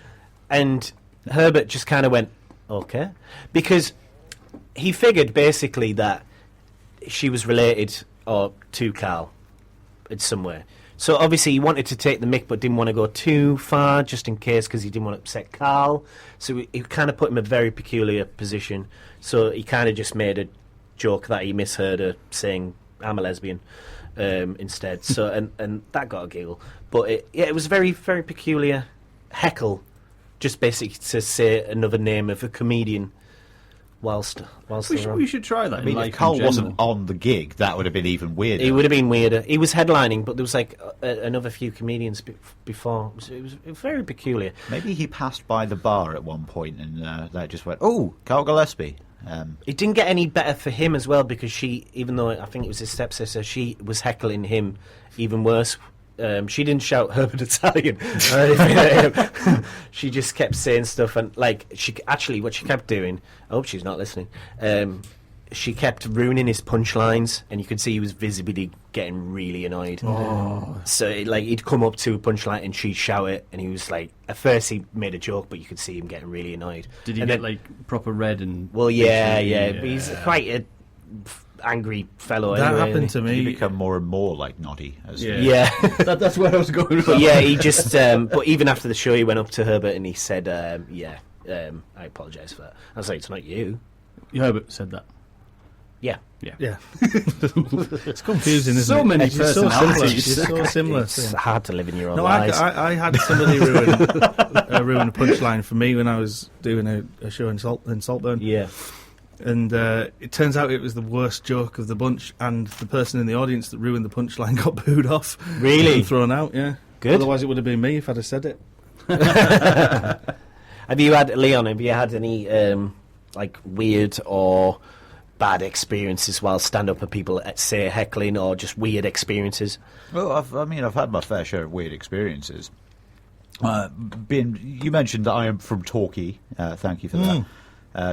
And Herbert just kind of went, okay. Because he figured basically that she was related to Carl in some way. So obviously he wanted to take the mick but didn't want to go too far just in case because he didn't want to upset Carl. So he kind of put him in a very peculiar position. So he kind of just made a joke that he misheard her saying, I'm a lesbian. Instead, so and that got a giggle, but it was very, very peculiar heckle, just basically to say another name of a comedian whilst we should try that. I mean, if Carl wasn't on the gig, that would have been even weirder. It would have been weirder. He was headlining, but there was like another few comedians before. It was very peculiar. Maybe he passed by the bar at one point and that just went, oh, Carl Gillespie. It didn't get any better for him as well because she, even though I think it was his stepsister, she was heckling him even worse. She didn't shout Herbert Italian or anything at him. She just kept saying stuff and what she kept doing, I hope she's not listening, she kept ruining his punchlines and you could see he was visibly getting really annoyed. So he'd come up to a punchline and she'd shout it and he was like, at first he made a joke but you could see him getting really annoyed. Did he get proper red and... Well, yeah, but he's quite a angry fellow that anyway. Happened to me. He become more and more like Noddy. Yeah. That's where I was going with that. Yeah, he just... but even after the show he went up to Herbert and he said, I apologise for that. I was like, it's not you. Herbert said that. Yeah. It's confusing, isn't it? So many personalities. It's so similar. It's hard to live in your own lives. I had somebody ruin a punchline for me when I was doing a show in Saltburn. Yeah. And it turns out it was the worst joke of the bunch, and the person in the audience that ruined the punchline got booed off. Really? And thrown out, yeah. Good. Otherwise it would have been me if I'd have said it. Have you had any weird or bad experiences while stand-up people say heckling, or just weird experiences? Well, I've had my fair share of weird experiences. You mentioned that I am from Torquay. Thank you for that.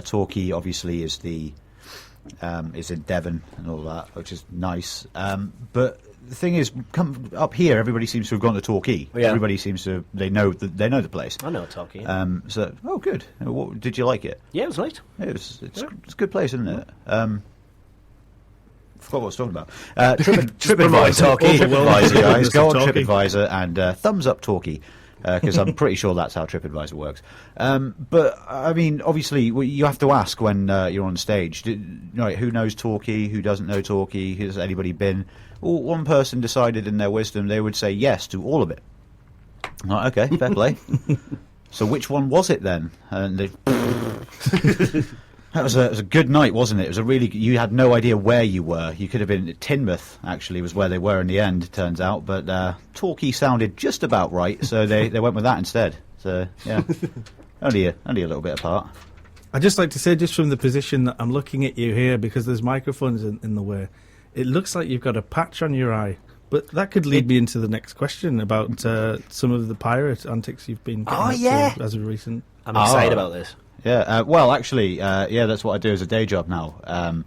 Torquay obviously is is in Devon and all that, which is nice. But the thing is, come up here, everybody seems to have gone to Torquay. Yeah. Everybody seems to they know the place. I know Torquay. So good. Did you like it? Yeah, it was nice. It's a good place, isn't it? Forgot what I was talking about. TripAdvisor, guys. Go on TripAdvisor and thumbs up Torquay. Because I'm pretty sure that's how TripAdvisor works. But, I mean, obviously, you have to ask when you're on stage, who knows Torquay, who doesn't know Torquay, has anybody been? Well, one person decided in their wisdom they would say yes to all of it. I'm like, okay, fair play. So which one was it then? And that was a good night, wasn't it? It was you had no idea where you were. You could have been at Teignmouth, actually, was where they were in the end, it turns out. But Torquay sounded just about right, so they went with that instead. So, yeah, only a little bit apart. I'd just like to say, just from the position that I'm looking at you here, because there's microphones in the way, it looks like you've got a patch on your eye. But that could lead me into the next question about some of the pirate antics you've been getting up to as of recent. I'm excited about this. Yeah, well, actually, that's what I do as a day job now.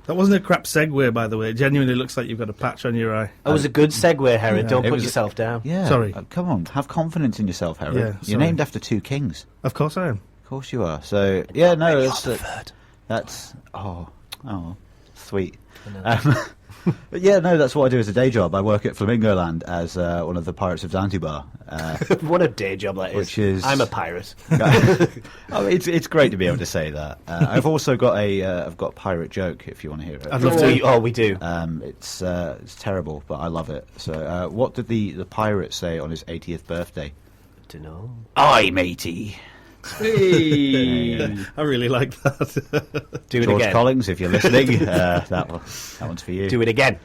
That wasn't a crap segue, by the way. It genuinely looks like you've got a patch on your eye. That was a good segue, Herod. Yeah. Don't It put was- yourself down. Yeah. Sorry. Come on, have confidence in yourself, Harry. Yeah, You're sorry. named after two kings. Of course I am. Of course you are. So, yeah, no, that's sweet. But yeah, no, that's what I do as a day job. I work at Flamingo Land as one of the pirates of Zanzibar. What a day job that is. Which is- I'm a pirate. It's great to be able to say that. I've also got a pirate joke if you want to hear it. I'd love to. We do. It's terrible, but I love it. So, what did the pirate say on his 80th birthday? Don't know. Aye, matey. Hey. I really like that. Do it George again. Collins, if you're listening, that one's for you. Do it again.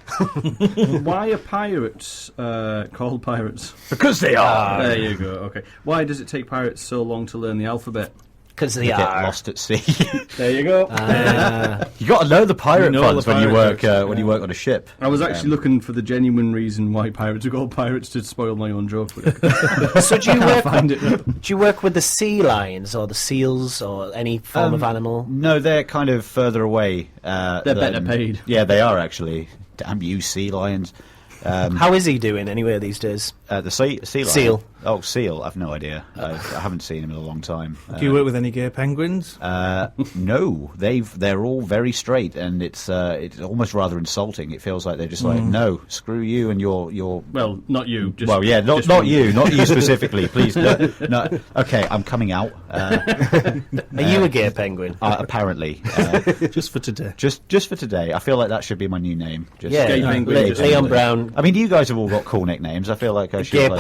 Why are pirates called pirates? Because they are. There you go. Okay. Why does it take pirates so long to learn the alphabet? Because they They get are. lost at sea. There you go. You got to know the pirate You know all puns the when you pirate work jokes, when you work on a ship. I was actually looking for the genuine reason why pirates are called pirates to spoil my own joke. But So do you I work? find it. Do you work with the sea lions or the seals or any form of animal? No, they're kind of further away. They're better paid. Yeah, they are actually. Damn you, sea lions. How is he doing anyway these days? The sea lion. Seal. Oh, seal. I've no idea. I haven't seen him in a long time. Do you work with any gay penguins? No, they're all very straight, and it's almost rather insulting. It feels like they're just like, no, screw you and your. Well, not you. Just, Well, yeah, just not me. you, not you specifically. Please, no. Okay, I'm coming out. Are you a gay penguin? Apparently, Just for today. just for today. I feel like that should be my new name. Just, Yeah, Gay penguin, just- Leon Brown, I mean, you guys have all got cool nicknames. I feel like I should.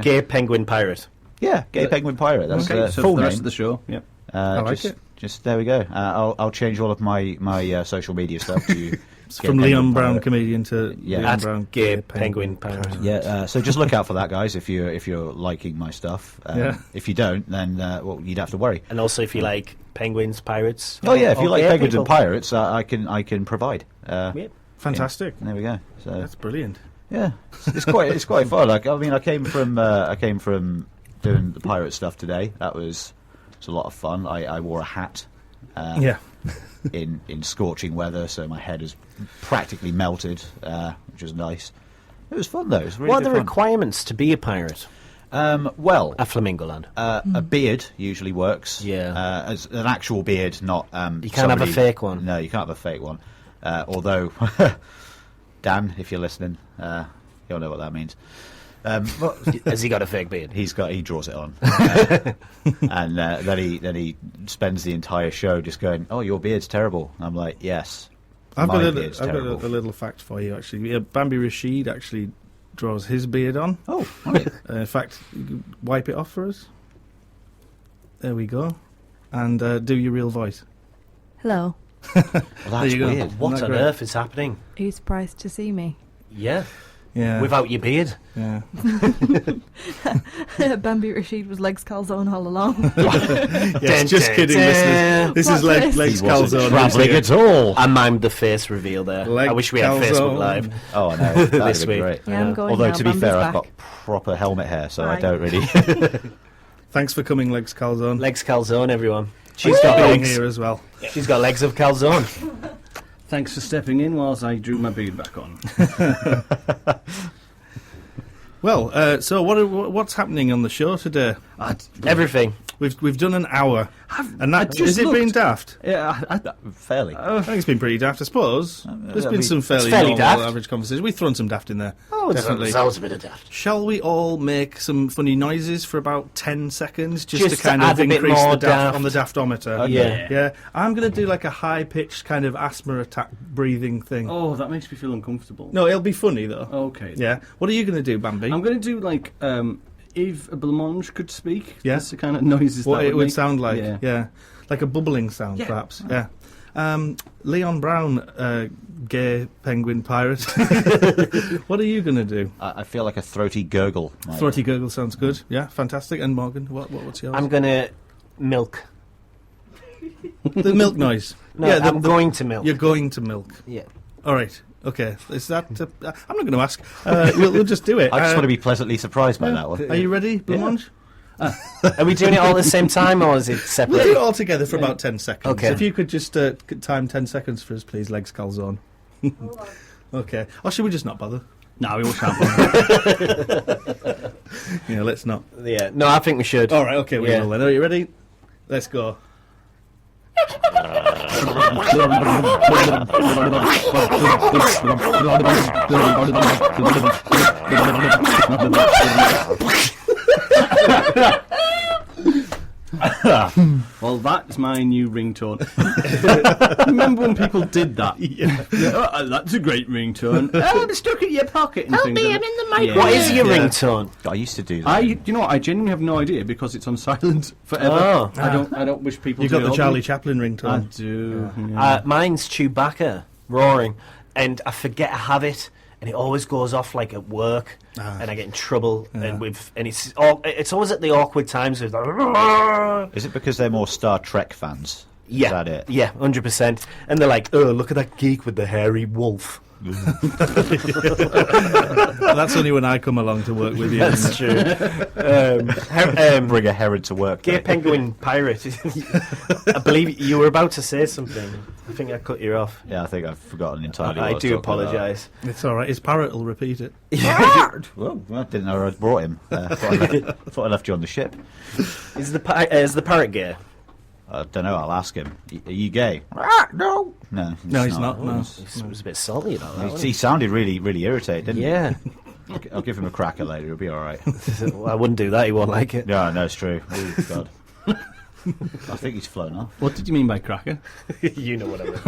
gay penguin pirate. Yeah, gay penguin pirate. That's Okay, so full for the name. rest of the show, yep. I like just, it. Just there we go. I'll change all of my social media stuff to From Leon Brown comedian to Yeah. Leon At Brown gay penguin pirate. Yeah, so just look out for that, guys. If you're liking my stuff, Yeah. If you don't, then well, you'd have to worry. And also, if you like penguins, pirates. Oh yeah, if you or like gay penguins people. and pirates, I can provide. Yep. Fantastic. There we go. So That's brilliant. yeah, it's quite fun. Like I mean, I came from doing the pirate stuff today. It was a lot of fun. I wore a hat. Yeah. in scorching weather, so my head is practically melted, which was nice. It was fun though. It was really What are good the fun. requirements to be a pirate Well, at Flamingo Land? a beard usually works. Yeah. As an actual beard, not. You can't have a fake one. No, you can't have a fake one. Although, Dan, if you're listening, you'll know what that means. Well, Has he got a fake beard? he draws it on, and then he spends the entire show just going, "Oh, your beard's terrible." And I'm like, "Yes, I've my got beard's a terrible." little fact for you, actually. Yeah, Bambi Rashid actually draws his beard on. Oh, right. In fact, you can wipe it off for us. There we go. And do your real voice. Hello. Well, that's you go. weird. What Isn't on that great? earth is happening? Are you surprised to see me? Yeah. Yeah. Without your beard. Yeah. Bambi Rashid was legs calzone all along. Yes, just kidding, listeners. This is Plot twist. Legs He wasn't Calzone. travelling at all. I mimed the face reveal there. Leg I wish we had Facebook calzone. Live. Oh no, that'd This be week. great. Yeah, I'm going Although now. to be Bambi's fair, back. I've got proper helmet hair, so I Hi. don't really. Thanks for coming, Legs Calzone. Legs calzone, everyone. She's She's got being legs. here as well. She's got legs of calzone. Thanks for stepping in whilst I drew my beard back on. Well, so what's happening on the show today? Everything. We've done an hour, and that just is it been looked. daft? Yeah, Fairly. I think it's been pretty daft, I suppose. There's I been mean, some fairly, fairly normal, daft. average conversations. We've thrown some daft in there. Oh, definitely. That was a bit of daft. Shall we all make some funny noises for about 10 seconds just Just to to kind add of a bit increase more the daft daft. on the daftometer? Yeah. Yeah. I'm going to do like a high-pitched kind of asthma attack breathing thing. oh, that makes me feel uncomfortable. No, it'll be funny though. Okay. Yeah. What are you going to do, Bambi? I'm going to do like if a blancmange could speak. Yeah. That's the kind of noises What that it would make. sound like. Yeah. Yeah. Like a bubbling sound, Yeah. perhaps. Yeah. Leon Brown, gay penguin pirate. What are you going to do? I feel like a throaty gurgle. Like, Throaty gurgle sounds good. Yeah, fantastic. And Morgan, what's yours? I'm going to milk. The milk noise. No, yeah, I'm going to milk. You're going to milk. Yeah. All right. Okay. Is that? I'm not going to ask. We'll just do it. I just want to be pleasantly surprised by that one. Are you ready, Blancmange? Are we doing it all at the same time, or is it separate? We'll do it all together for about 10 seconds. Okay. If you could just time 10 seconds for us, please, Legs Calzone. Okay. Or should we just not bother? No, we will shan't. Yeah, let's not. Yeah. No, I think we should. All right. Okay. We will then. Are you ready? Let's go. Well, that's my new ringtone. Remember when people did that? Yeah. That's a great ringtone. I'm stuck in your pocket and Help things. me, like I'm that. in the microwave. What is your Yeah. ringtone? I used to do that. You know what? I genuinely have no idea because it's on silent forever. Oh. I don't wish people. You to got the know Charlie me. Chaplin I ringtone. do. Yeah. Mine's Chewbacca roaring, and I forget I have it, and it always goes off like at work, and I get in trouble, and it's always at the awkward times. With Is it because they're more Star Trek fans? yeah, Is that it? yeah, 100%. And they're like, "Oh, look at that geek with the hairy wolf." That's only when I come along to work with you. That's isn't it? true. Bring a Herod to work. Gay penguin pirate. I believe you were about to say something. I think I cut you off. Yeah, I think I've forgotten entirely. I what I was do talking about. apologise. It's all right. His parrot will repeat it. Well, I didn't know I'd brought him. Thought I left you on the ship. Is the parrot gay? I don't know. I'll ask him. Are you gay? No. No, He's not. No. He was a bit salty about that. He sounded really, really irritated, didn't Yeah. he? I'll give him a cracker later. He'll be all right. Well, I wouldn't do that. He won't like it. No, it's true. Oh, God. I think he's flown off. What did you mean by cracker? You know what I mean.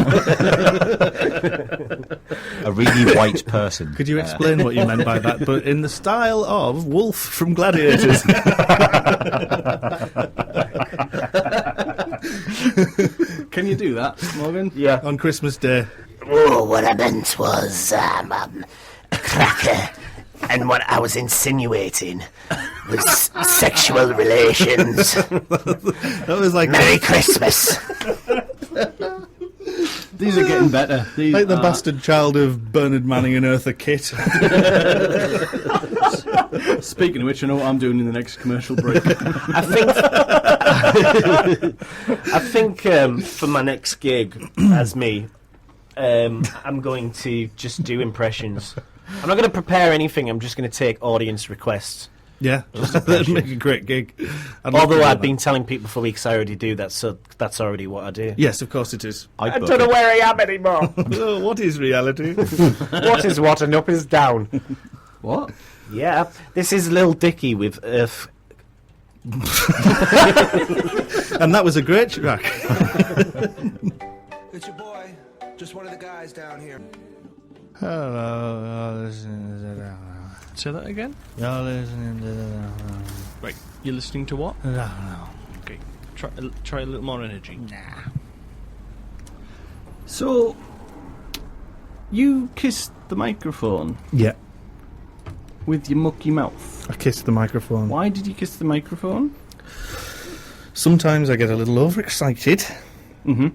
A really white person. Could you explain what you meant by that, but in the style of Wolf from Gladiators? Can you do that, Morgan? Yeah. On Christmas Day. Oh, what I meant was a cracker, and what I was insinuating was sexual relations. That was like Merry Christmas. These are getting better. These the are- bastard child of Bernard Manning and Eartha Kitt. Speaking of which, I know what I'm doing in the next commercial break. I think for my next gig as me, I'm going to just do impressions. I'm not going to prepare anything. I'm just going to take audience requests. Yeah, that'd make a great gig. I'd love to Although do I've that. been telling people for weeks I already do that, so that's already what I do. Yes, of course it is. I don't know where I am anymore. Oh, what is reality? What is what and up is down. What? Yeah, this is Lil Dicky with Earth. And that was a great track. It's your boy, just one of the guys down here. Hello, listening to the... Say that again. You're listening to the... Right, you're listening to what? No. Okay, try a little more energy. Nah. So, you kissed the microphone Yeah, with your mucky mouth. I kissed the microphone. Why did you kiss the microphone? Sometimes I get a little overexcited, Mm-hmm.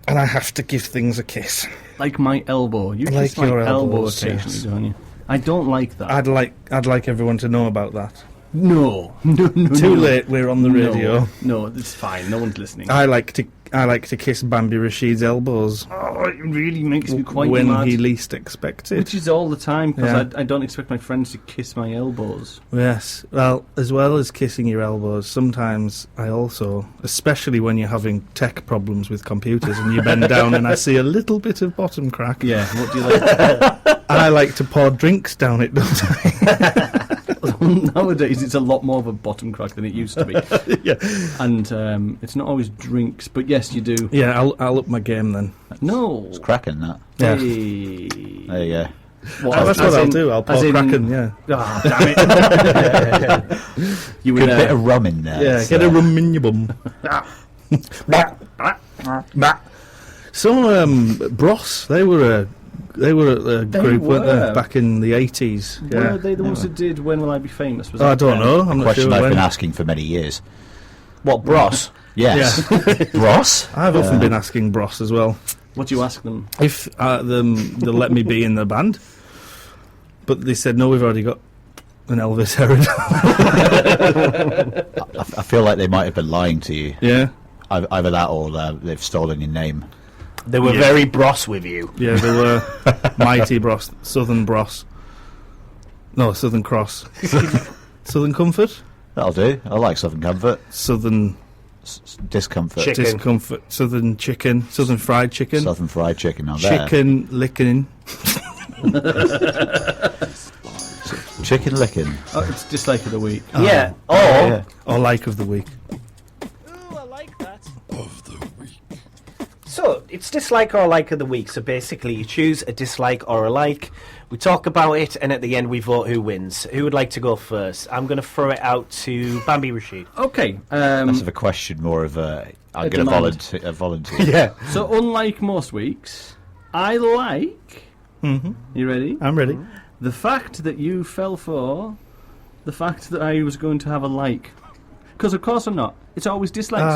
and I have to give things a kiss. Like my elbow. You Like kiss my your elbow elbows, occasionally, yes. don't you? I don't like that. I'd like everyone to know about that. No. Too late. We're on the radio. No, it's fine. No one's listening. I like to kiss Bambi Rashid's elbows Oh, it really makes me quite when mad. he least expected. Which is all the time, because Yeah. I don't expect my friends to kiss my elbows. Yes. Well, as well as kissing your elbows, sometimes I also, especially when you're having tech problems with computers and you bend down and I see a little bit of bottom crack, Yeah, what do you like? I like to pour drinks down it, don't I? Nowadays, it's a lot more of a bottom crack than it used to be. Yeah. And it's not always drinks, but yes, you do. Yeah, I'll up my game then. No. It's cracking, that. Yeah. Hey. There you go. What, That's as what I'll in- do. I'll pour as in- Kraken, yeah. Ah, damn it. You Good were bit of rum in there. Yeah, It's, get a rum in your bum. So, Bros, they were a group, weren't were. they, back in the 80s? Were they the ones that did When Will I Be Famous? Was I that don't them? know. I'm not question sure I've when. been asking for many years. What, Bros? Yes. Ross? I've often been asking Bros as well. What do you ask them? If they'll let me be in the band. But they said, no, we've already got an Elvis Herod. I feel like they might have been lying to you. Yeah. Either that or they've stolen your name. They were very Bros with you. Yeah, they were mighty Bros. Southern Bros. No, Southern Cross. Southern Comfort? That'll do. I like Southern Comfort. Southern Discomfort. Chicken. Discomfort. Southern Chicken. Southern Fried Chicken. Southern Fried Chicken. Now there. Chicken Licking. Chicken licking. Oh, it's dislike of the week. Yeah. Or like of the week. Ooh, I like that. Of the week. So, it's dislike or like of the week. So basically, you choose a dislike or a like. We talk about it, and at the end, we vote who wins. Who would like to go first? I'm going to throw it out to Bambi Rashid. Okay. Less of a question, more of a... I'm going to volunteer. Yeah. So, unlike most weeks, I like... Mm-hmm. You ready? I'm ready. The fact that you fell for the fact that I was going to have a like. Because, of course, I'm not. It's always dislike to me.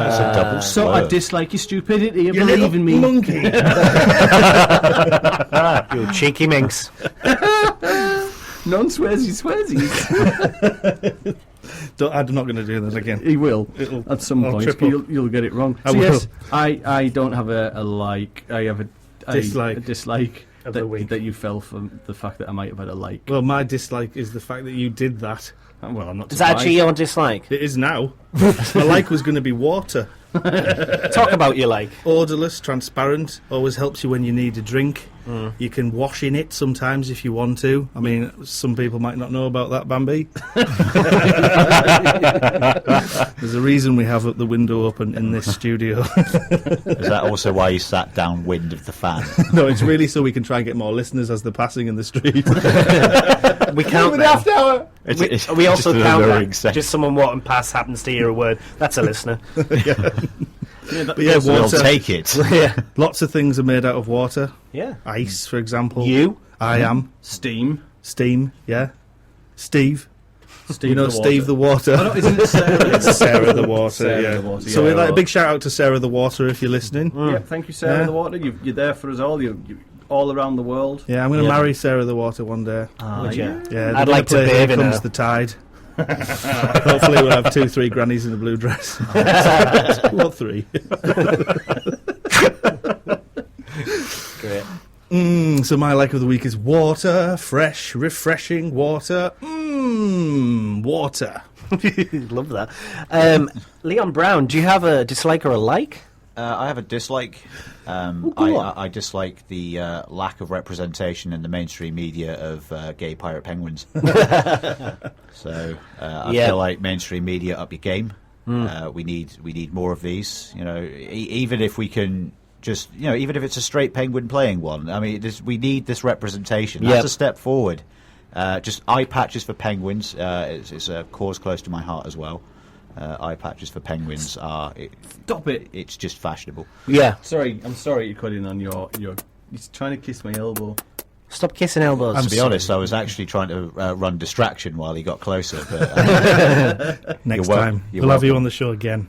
It's a double So I dislike your stupidity. You You believe in me. monkey. You cheeky minx. Non-swearsy. I'm not going to do that again. He will. At some I'll point. triple. You'll get it wrong. I So will. yes, I don't have a like. I have a Dislike. a dislike Of the week. that you fell for the fact that I might have had a like. Well, my dislike is the fact that you did that. Well, I'm not Is that surprised. actually your dislike? It is now. My like was going to be water. Talk about your like. Odorless, transparent, always helps you when you need a drink. You can wash in it sometimes if you want to. I mean, some people might not know about that, Bambi. There's a reason we have the window open in this studio. Is that also why you sat downwind of the fan? No, it's really so we can try and get more listeners as they're passing in the street. We count Daft Hour. It's We also just an count alluring that. sense. Just someone walking past happens to hear a word. That's a listener. But yeah, We'll water. take it. Yeah. Lots of things are made out of water. Yeah. Ice, for example. You? I am. Steam. Steam, yeah. Steve. Steve You know the Steve the water. Water. Oh, no, isn't it Sarah? It's Sarah the Water, Sarah yeah. the Water, So yeah, we'd like a right. big shout out to Sarah the Water if you're listening. Yeah, thank you, Sarah Yeah. the Water. You're there for us all. You all around the world. Yeah, I'm going to marry Sarah the Water one day. Would you? Yeah, they're I'd gonna like to play bathe Here in Comes her. the Tide. Hopefully we'll have 2-3 grannies in a blue dress. 2 or 3. Great. So my like of the week is water, fresh, refreshing water. Water. Love that. Leon Brown, do you have a dislike or a like? I have a dislike. go on. I dislike the lack of representation in the mainstream media of gay pirate penguins. So I feel like mainstream media up your game. We need more of these. You know, even if we can just, you know, even if it's a straight penguin playing one. I mean, we need this representation. That's a step forward. Just eye patches for penguins. It's a cause close to my heart as well. Eye patches for penguins are... Stop it. It's just fashionable. Yeah. Sorry, I'm sorry to cut in on your... He's trying to kiss my elbow. Stop kissing elbows. To be honest, I was actually trying to run distraction while he got closer. But Next You're wel- time. you're We'll have you welcome. on the show again.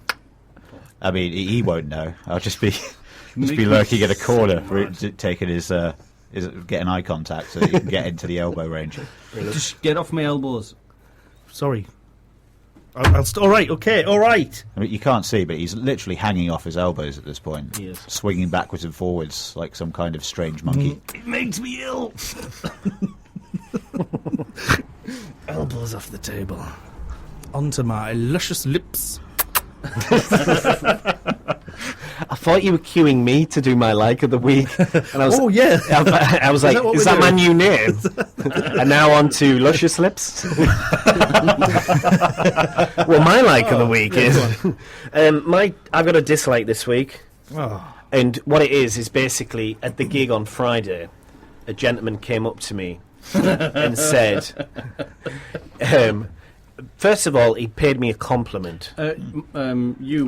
I mean, he won't know. I'll just be lurking in a corner, taking his getting eye contact so that he can get into the elbow range. Just get off my elbows. Sorry. All right, okay, all right. I mean, you can't see, but he's literally hanging off his elbows at this point. He is. Swinging backwards and forwards like some kind of strange monkey. It makes me ill. Elbows off the table. Onto my luscious lips. I thought you were cueing me to do my like of the week. And I was, Oh, yeah. I was like, that what is we're that my doing?" new name? And now on to Luscious Lips. Well, my like of the week is... I've got a dislike this week. Oh. And what it is basically, at the gig on Friday, a gentleman came up to me and said... first of all, he paid me a compliment. You...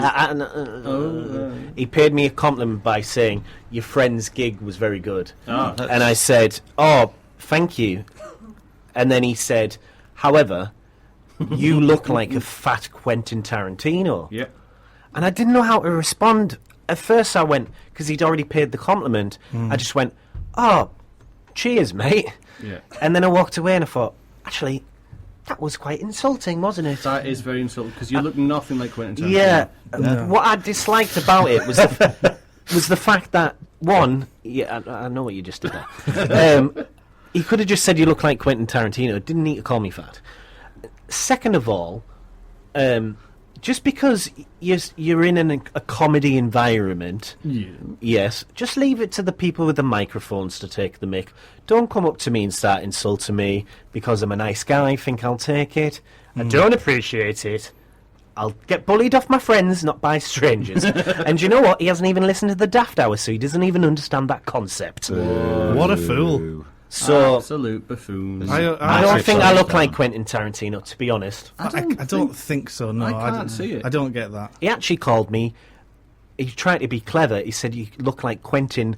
He paid me a compliment by saying, your friend's gig was very good. And I said, oh, thank you. And then he said, however, you look like a fat Quentin Tarantino. Yeah. And I didn't know how to respond. At first I went, because he'd already paid the compliment, I just went, oh, cheers, mate. Yeah. And then I walked away and I thought, actually, that was quite insulting, wasn't it? That is very insulting, because you look nothing like Quentin Tarantino. Yeah. What I disliked about it was was the fact that, one, I know what you just did there. He could have just said you look like Quentin Tarantino. Didn't need to call me fat. Second of all, just because you're in a comedy environment, yes, just leave it to the people with the microphones to take the mic. Don't come up to me and start insulting me because I'm a nice guy, think I'll take it. I don't appreciate it. I'll get bullied off my friends, not by strangers. And you know what? He hasn't even listened to the Daft Hour, so he doesn't even understand that concept. What a fool. So absolute buffoon. I don't think I look like Quentin Tarantino, to be honest. I don't think so, no. I can't see it. I don't get that. He actually called me, he tried to be clever, he said you look like Quentin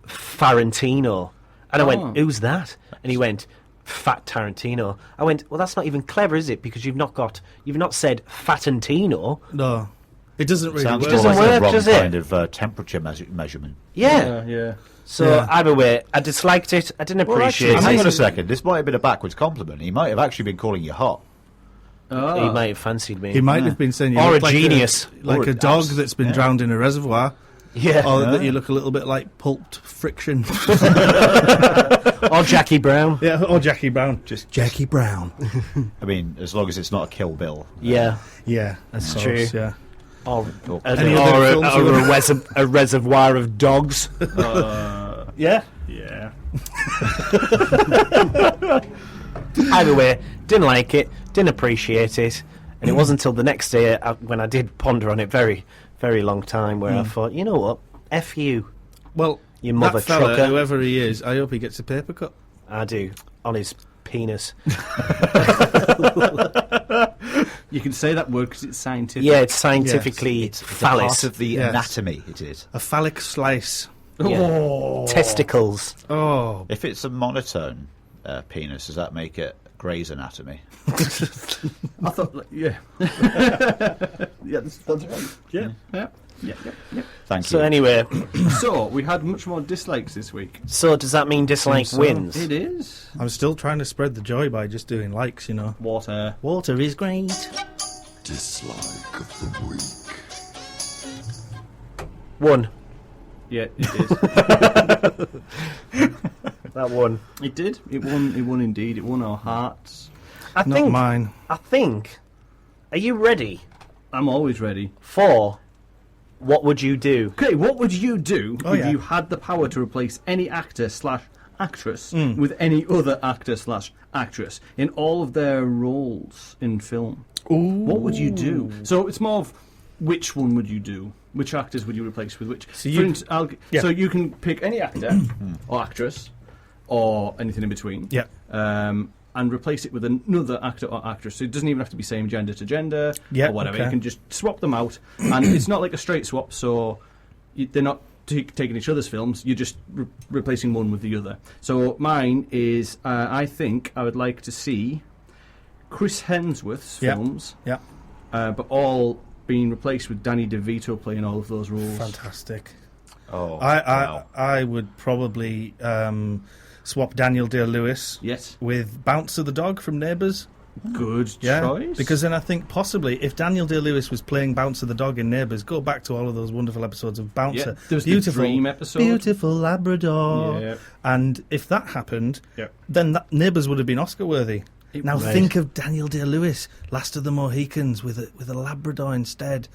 Farentino. And I went, who's that? And he went, Fat Tarantino. I went, well, that's not even clever, is it? Because you've not said Fatantino. No. It doesn't really Sounds work. It doesn't more like work, the wrong does it? kind of temperature measurement. Yeah. So either way, I disliked it. I didn't appreciate Hang on it. a second. This might have been a backwards compliment. He might have actually been calling you hot. He might have fancied me. He might have been saying you Or look a like genius. like a dog that's been drowned in a reservoir. Yeah. Or that you look a little bit like pulped friction. Or Jackie Brown. Yeah, or Jackie Brown. Just Jackie Brown. I mean, as long as it's not a Kill Bill. Yeah. Yeah, That's of course, true. Yeah. Or Any other films a reservoir of dogs. Yeah. Yeah. Either way, didn't like it, didn't appreciate it, and it wasn't until the next day when I did ponder on it very, very long time where I thought, you know what, F you. Well, You mother that fella, trucker. whoever he is, I hope he gets a paper cut. I do, on his penis. You can say that word because it's scientific. Yeah, it's scientifically It's a phallus. part of the Yes. anatomy, it is. A phallic slice. Yeah. Testicles. Oh. If it's a monotone penis, does that make it Grey's Anatomy? I thought, yeah. Yeah, that's right. Yeah. Thank So you. anyway, So, we had much more dislikes this week. so does that mean dislike so. wins? It is. I'm still trying to spread the joy by just doing likes, you know. Water. Water is great. Dislike of the week. One. Yeah, it is. That one. It did. It won indeed. It won our hearts. I Not think. mine. I think. Are you ready I'm always ready. for what would you do? Okay, what would you do Oh, if yeah. you had the power to replace any actor / actress with any other actor / actress in all of their roles in film? What would you do? So it's more of which one would you do? Which actors would you replace with which? So you- So you can pick any actor or actress or anything in between. Yeah. And replace it with another actor or actress. So it doesn't even have to be same gender to gender Yeah, or whatever. okay. You can just swap them out. And it's not like a straight swap, so they're not taking each other's films. You're just replacing one with the other. So mine is, I think I would like to see Chris Hemsworth's Yeah. films, Yeah. but all being replaced with Danny DeVito playing all of those roles. Fantastic. Oh, I would probably swap Daniel Day-Lewis Yes. with Bouncer the dog from Neighbours. Good Yeah, choice. because then I think possibly if Daniel Day-Lewis was playing Bouncer the dog in Neighbours, go back to all of those wonderful episodes of Bouncer. there was the beautiful Dream episode. beautiful Labrador. Yeah. And if that happened, Yeah. then that Neighbours would have been Oscar worthy. Now would. think of Daniel Day-Lewis, Last of the Mohicans, with a Labrador instead.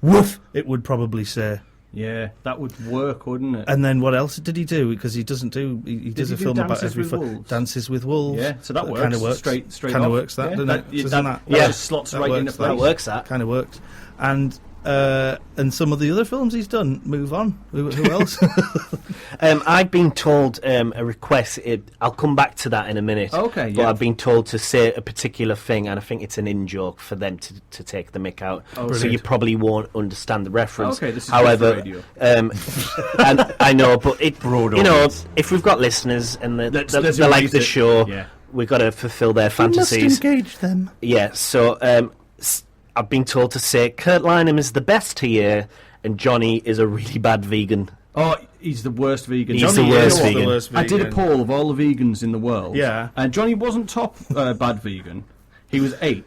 Woof! It would probably say. Yeah, that would work, wouldn't it? And then what else did he do? Because he doesn't do. He does he a do film about Dances every with Wolves? Dances with Wolves. Yeah, so that works. Kind of works. Straight Kind of off. works. That Yeah, doesn't it? that Doesn't that? just slots That right works, into that. That place. works, that. Kind of works. And some of the other films he's done. Move on. Who else? I've been told a request. I'll come back to that in a minute. Okay, But yeah. I've been told to say a particular thing, and I think it's an in-joke for them to take the mick out. So brilliant. you probably won't understand the reference. Okay, this is However, good for radio. and I know, but it. Broad you know, audience. if we've got listeners and Let's they like erase the it. show, Yeah. We've got to fulfil their We fantasies. must engage them. Yeah, so I've been told to say Kurt Lynham is the best here, and Johnny is a really bad vegan. Oh, he's the worst vegan. He's Johnny the worst is vegan. The worst I did a vegan. poll of all the vegans in the world. Yeah. And Johnny wasn't top bad vegan. He was 8th.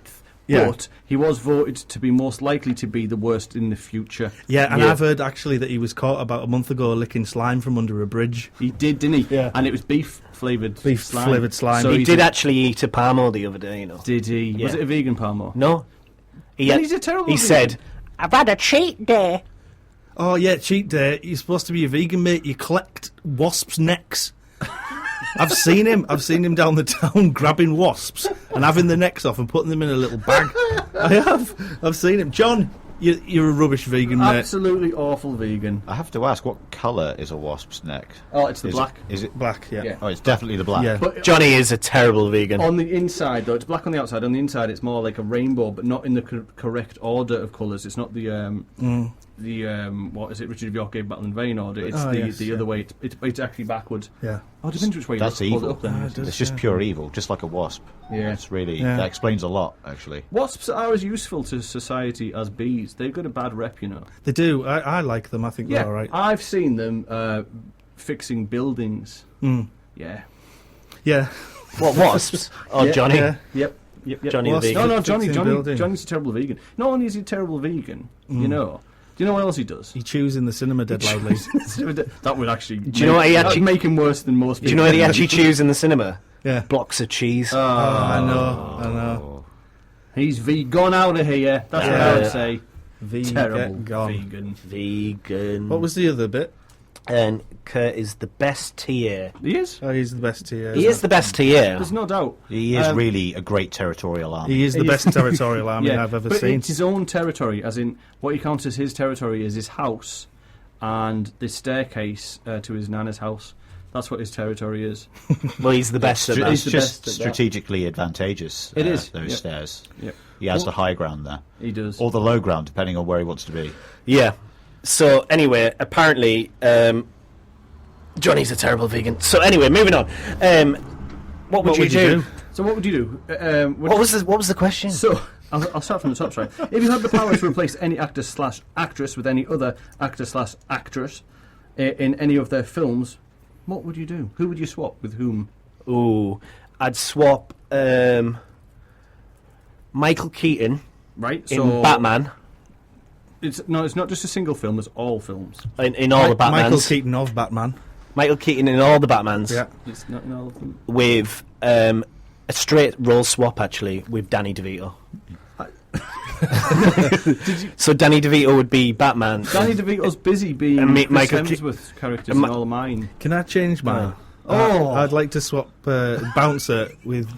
Yeah. But he was voted to be most likely to be the worst in the future. Yeah, and Yeah. I've heard actually that he was caught about a month ago licking slime from under a bridge. He did, didn't he? Yeah. And it was beef-flavoured Beef slime. flavoured slime. So He he's did a- actually eat a Parmo the other day, you know. Did he? Was Yeah. it a vegan Palmo? No. Then he's a terrible He vegan. said, I've had a cheat day. Oh yeah, cheat day. You're supposed to be a vegan, mate. You collect wasps' necks. I've seen him. I've seen him down the town grabbing wasps and having the necks off and putting them in a little bag. I have. I've seen him. John, you're a rubbish vegan, mate. Absolutely awful vegan. I have to ask, what colour is a wasp's neck? Oh, it's the Is black. Is it? Black, yeah. Yeah. Oh, it's definitely the black. Yeah. But Johnny is a terrible vegan. on the inside, though, it's black on the outside. On the inside, it's more like a rainbow, but not in the correct order of colours. It's not the what is it? Richard of York gave Battle in Vain order. It's Oh, the yes, other way. It's actually backwards. Yeah. Oh, it depends which way you That's hold evil. it up. Then Ah, it does. It's just pure evil, just like a wasp. Yeah. It's really Yeah. that explains a lot, actually. Wasps are as useful to society as bees. They've got a bad rep, you know. They do. I like them. I think Yeah, they're all right. I've seen them fixing buildings. Mm. Yeah. Yeah. What, wasps? Oh, Yeah. Johnny. Yeah. Yep. Johnny the Wasps. vegan. No, Fixing buildings. Johnny's a terrible vegan. Not only is he a terrible vegan, you know. Do you know what else he does? He chews in the cinema dead loudly. That would actually. Do you know what he that would actually- make him worse than most people? Do you know what he actually chews in the cinema? Yeah. Blocks of cheese. Oh, I know. He's gone out of here. That's what I would Yeah. say. Terrible Gone. vegan. Vegan. What was the other bit? And Kurt is the best here. He is. Oh, he's the best here. He is the best here. There's no doubt. He is really a great territorial army. He is the He is- best territorial army I've ever but seen. it's his own territory, as in what he counts as his territory is his house and the staircase to his nana's house. That's what his territory is. Well, he's the best at It's that. He's the just best at that. strategically advantageous. It is, those yep. stairs. Yep. He has the high ground there, He does. or the low ground, depending on where he wants to be. Yeah. So, anyway, apparently, Johnny's a terrible vegan. So, anyway, moving on. What would you do? So what would you do? What was the question? So I'll start from the top. Sorry. If you had the power to replace any actor/actress with any other actor/actress in any of their films, what would you do? Who would you swap with whom? Ooh, I'd swap Michael Keaton Right. in So Batman. It's not just a single film. It's all films. In all the Batmans. Michael Keaton of Batman. Michael Keaton in all the Batmans. Yeah. It's not in all of them. With a straight role swap, actually, with Danny DeVito. So Danny DeVito would be Batman. Danny DeVito's busy being And Chris Michael Hemsworth's characters in all of mine. Can I change mine? Oh. I'd like to swap Bouncer with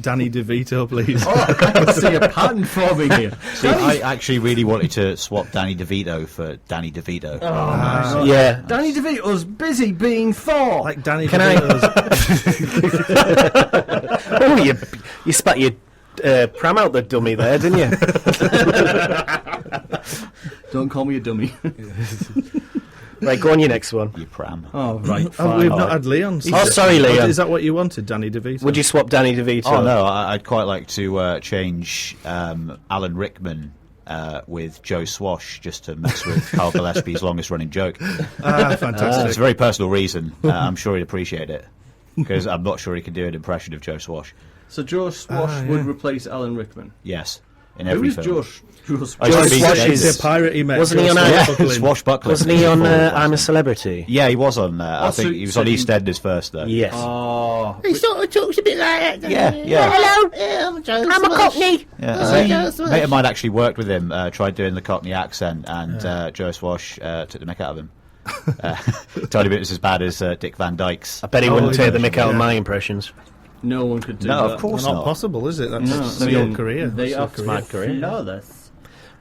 Danny DeVito, please. I see a pattern forming here. See, I actually really wanted to swap Danny DeVito for Danny DeVito. Yeah. Danny DeVito's busy being Thor. Like Danny Can I- DeVito's. Oh, you spat your pram out the dummy there, didn't you? Don't call me a dummy. Right, go on your next one. You pram. Oh, right. Oh, Fine. we've not had Leon. Oh, sorry, Leon. Is that what you wanted, Danny DeVito? Would you swap Danny DeVito? Oh no, I'd quite like to change Alan Rickman with Joe Swash just to mess with Carl Gillespie's longest running joke. Fantastic. It's a very personal reason. I'm sure he'd appreciate it because I'm not sure he can do an impression of Joe Swash. So Joe Swash would replace Alan Rickman. Yes, in Who every is film. Joe Swash? I used to be- Swash It's is- a pirate he met. Wasn't he on Yeah, Swashbuckling. Swashbuckling. Wasn't he on Before I'm a Celebrity? Yeah, he was on. I so- think he was so on he- EastEnders first, though. Yes. Oh. He sort of talks a bit like that. Yeah, yeah. Hello, I'm a Cockney. Yeah. A mate of mine actually worked with him, tried doing the Cockney accent, and Joe Swash took the mick out of him. Told him it was as bad as Dick Van Dyke's. I bet he wouldn't take the mick out of yeah. my impressions. No one could do No, that. of course Not not. possible, is it? That's No, your career. They That's are your career. Smart career. flawless.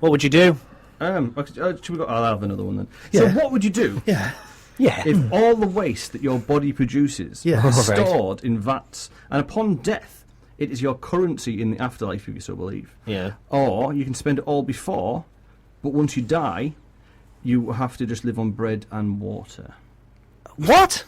What would you do? Should we go? I'll have another one then. Yeah. So what would you do Yeah. Yeah. if all the waste that your body produces Yeah. is Right. stored in vats, and upon death, it is your currency in the afterlife, if you so believe? Yeah. Or you can spend it all before, but once you die, you have to just live on bread and water. What?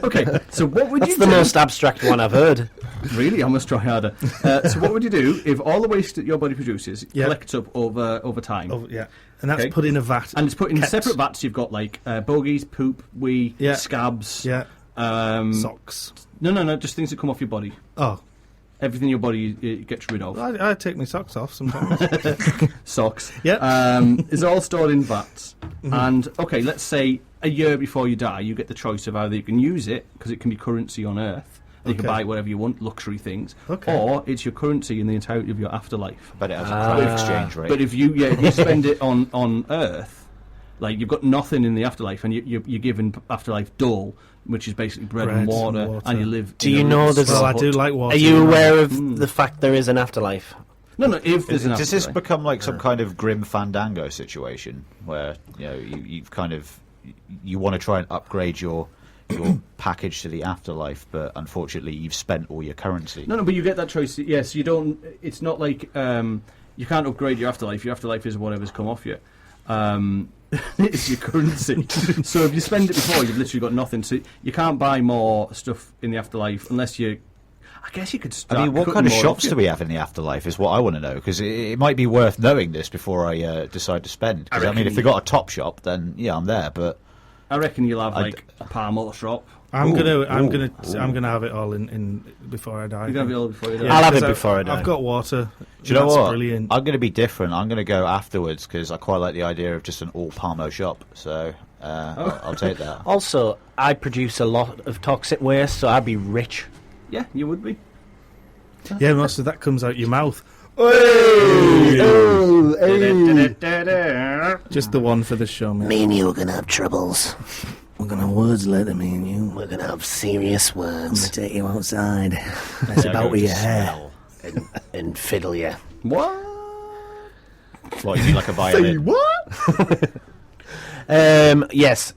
Okay, so what would That's you the do? most abstract one I've heard. Really? I must try harder. So what would you do if all the waste that your body produces collects up over time? And that's put in a vat. And it's put in separate vats. You've got like bogies, poop, wee, scabs, socks. No, just things that come off your body. Oh. Everything in your body it gets rid of. I take my socks off sometimes. Socks. Yeah. It's all stored in vats. And, okay, let's say a year before you die, you get the choice of either you can use it, because it can be currency on Earth, and you can buy whatever you want, luxury things, or it's your currency in the entirety of your afterlife. But it has a crowd exchange rate. But if you spend it on Earth, like you've got nothing in the afterlife, and you're given afterlife dole, which is basically bread and water, and you live. Do you know there's? Well, I do like water. Are you aware of the fact there is an afterlife? No. If there's an does this afterlife. become like some kind of grim Fandango situation where you've kind of you want to try and upgrade your package to the afterlife, but unfortunately you've spent all your currency? No, but you get that choice. Yes, you don't. It's not like you can't upgrade your afterlife. Your afterlife is whatever's come off you. It's your currency. So if you spend it before, you've literally got nothing. So you can't buy more stuff in the afterlife unless you. I guess you could start. I mean, what kind of shops do we have in the afterlife is what I want to know, because it might be worth knowing this before I decide to spend. Because I mean, if they got a top shop, then yeah, I'm there. But I reckon you'll have like a Parmo shop. I'm gonna have it all in before I die. You're gonna have it all before you die. I'll have it before I die. I've got water. Do you know what? Brilliant. I'm going to be different. I'm going to go afterwards because I quite like the idea of just an all Parmo shop. So I'll take that. Also, I produce a lot of toxic waste, so I'd be rich. Yeah, you would be. Yeah, most of that comes out your mouth. Just the one for the show, man. Me and you are going to have troubles. We're going to have words later, me and you. We're going to have serious I'm going words. to take you outside. That's about with your hair. And fiddle you. What? What, you mean like a violin? What? Yes.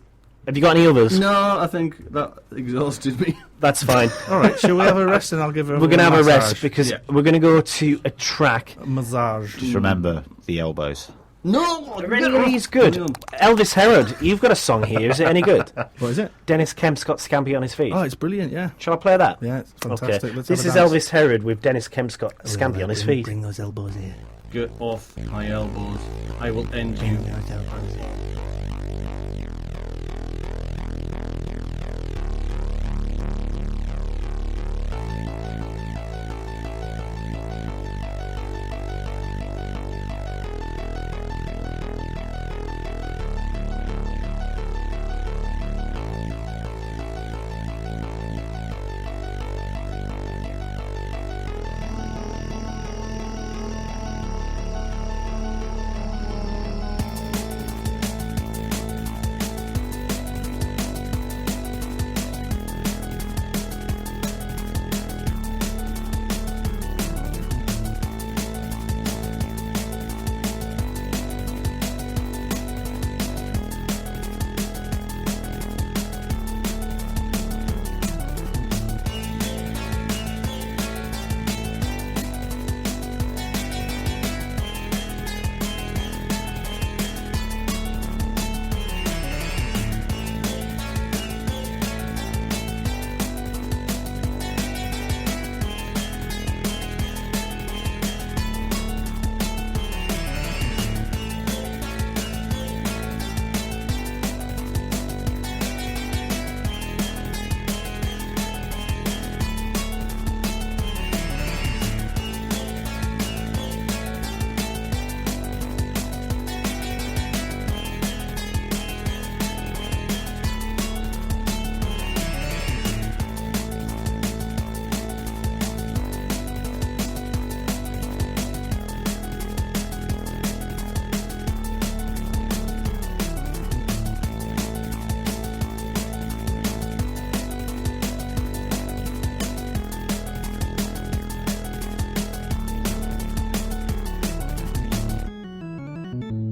Have you got any others? No, I think that exhausted me. That's fine. All right, shall we have a rest and I'll give her We're going to have a massage. rest because we're going to go to a track. A massage. Just remember the elbows. No! He's good. Elvis Herod, you've got a song here. Is it any good? What is it? Dennis Kemp's got Scampi on his feet. Oh, it's brilliant, yeah. Shall I play that? Yeah, it's fantastic. Okay. Let's This have is a dance. Elvis Herod with Dennis Kemp's got Scampi on his feet. Bring those elbows here. Get off my elbows. I will end you. Bring those elbows here.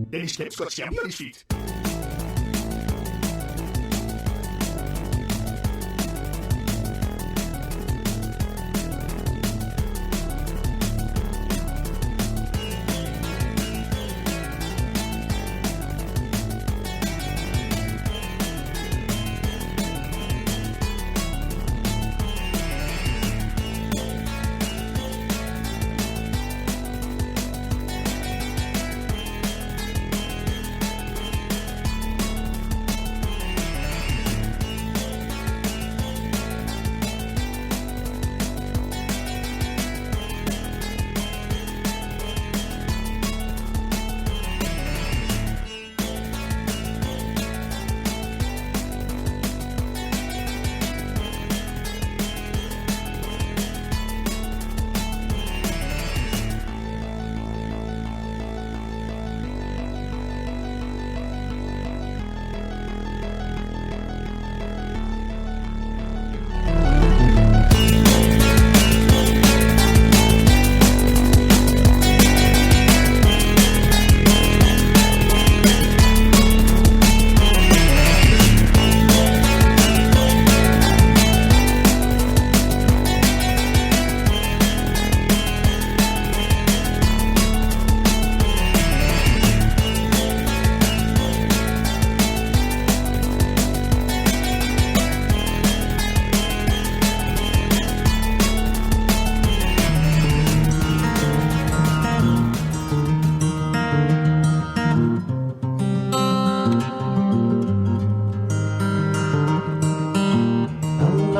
Dennis Kemp's got Scampi on his feet.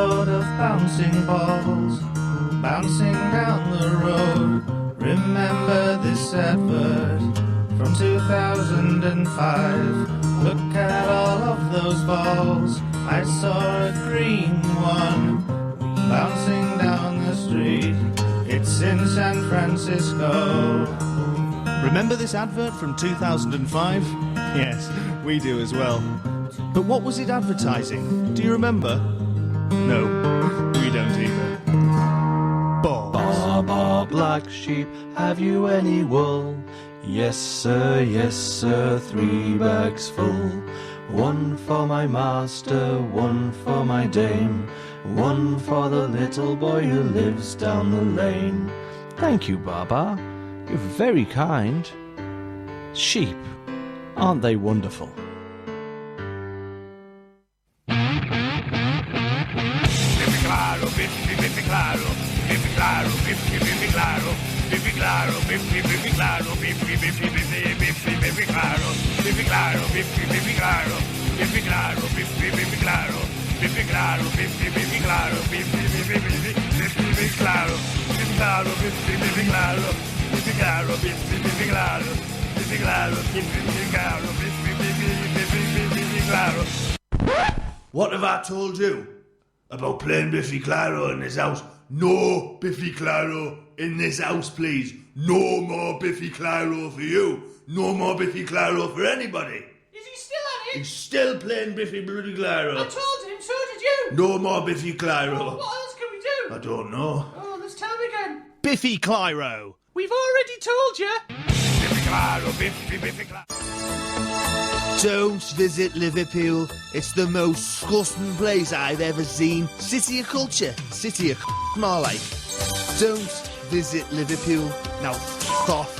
load of bouncing balls, bouncing down the road. Remember this advert from 2005. Look at all of those balls. I saw a green one bouncing down the street. It's in San Francisco. Remember this advert from 2005? Yes, we do as well. But what was it advertising? Do you remember? No, we don't either. Balls. Baa, baa, black sheep, have you any wool? Yes, sir, 3 bags full. 1 for my master, 1 for my dame, 1 for the little boy who lives down the lane. Thank you, Baba. You're very kind. Sheep, aren't they wonderful? Claro, Biffy claro, Biffy claro, Biffy claro, Biffy claro, Biffy claro, Biffy claro, Biffy claro, Biffy claro, Biffy claro, Biffy claro, Biffy claro, Biffy claro, Biffy claro, Biffy claro, Biffy claro, Biffy claro, Biffy claro, Biffy claro, Biffy claro. What have I told you about playing Biffy Clyro in this house? No Biffy Clyro in this house, please. No more Biffy Clyro for you. No more Biffy Clyro for anybody. Is he still at it? He's still playing Biffy Bloody Clyro. I told him, so did you. No more Biffy Clyro. Oh, what else can we do? I don't know. Oh, let's tell him again. Biffy Clyro. We've already told you. Biffy Clyro, Biffy Clyro. Don't visit Liverpool. It's the most disgusting place I've ever seen. City of culture. City of more like. Don't visit Liverpool. Now, f*** off.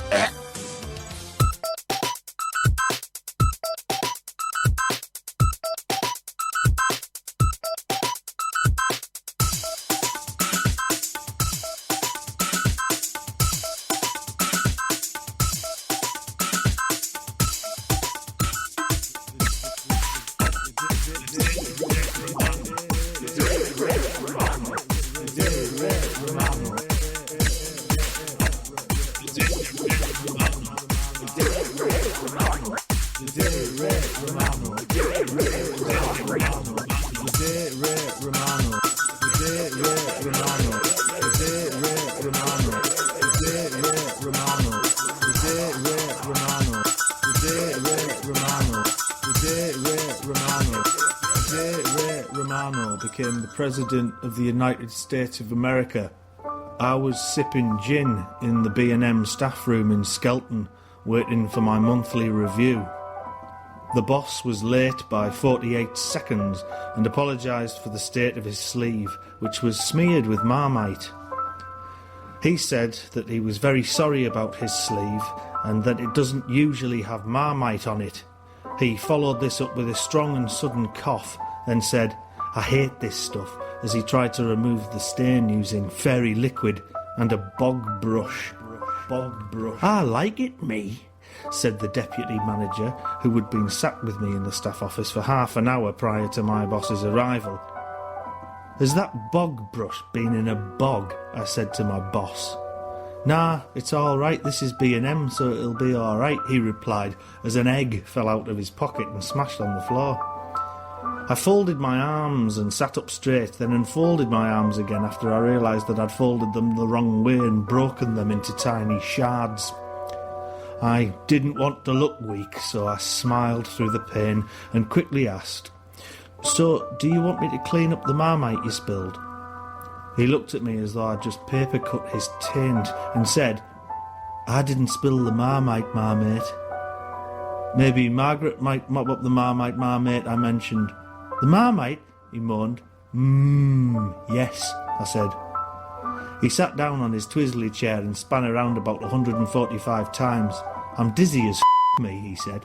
Became the President of the United States of America. I was sipping gin in the B&M staff room in Skelton, waiting for my monthly review. The boss was late by 48 seconds and apologised for the state of his sleeve, which was smeared with Marmite. He said that he was very sorry about his sleeve and that it doesn't usually have Marmite on it. He followed this up with a strong and sudden cough, then said, "I hate this stuff," as he tried to remove the stain using fairy liquid and a bog brush. "I like it, me," said the deputy manager, who had been sat with me in the staff office for half an hour prior to my boss's arrival. "Has that bog brush been in a bog?" I said to my boss. "Nah, it's all right, this is B&M, so it'll be all right," he replied, as an egg fell out of his pocket and smashed on the floor. I folded my arms and sat up straight, then unfolded my arms again after I realised that I'd folded them the wrong way and broken them into tiny shards. I didn't want to look weak, so I smiled through the pain and quickly asked, "So, do you want me to clean up the Marmite you spilled?" He looked at me as though I'd just paper cut his taint and said, "I didn't spill the Marmite, Marmite." "Maybe Margaret might mop up the Marmite, Marmite," I mentioned. "The Marmite?" he moaned. Yes," I said. He sat down on his twizzly chair and span around about 145 times. "I'm dizzy as me," he said.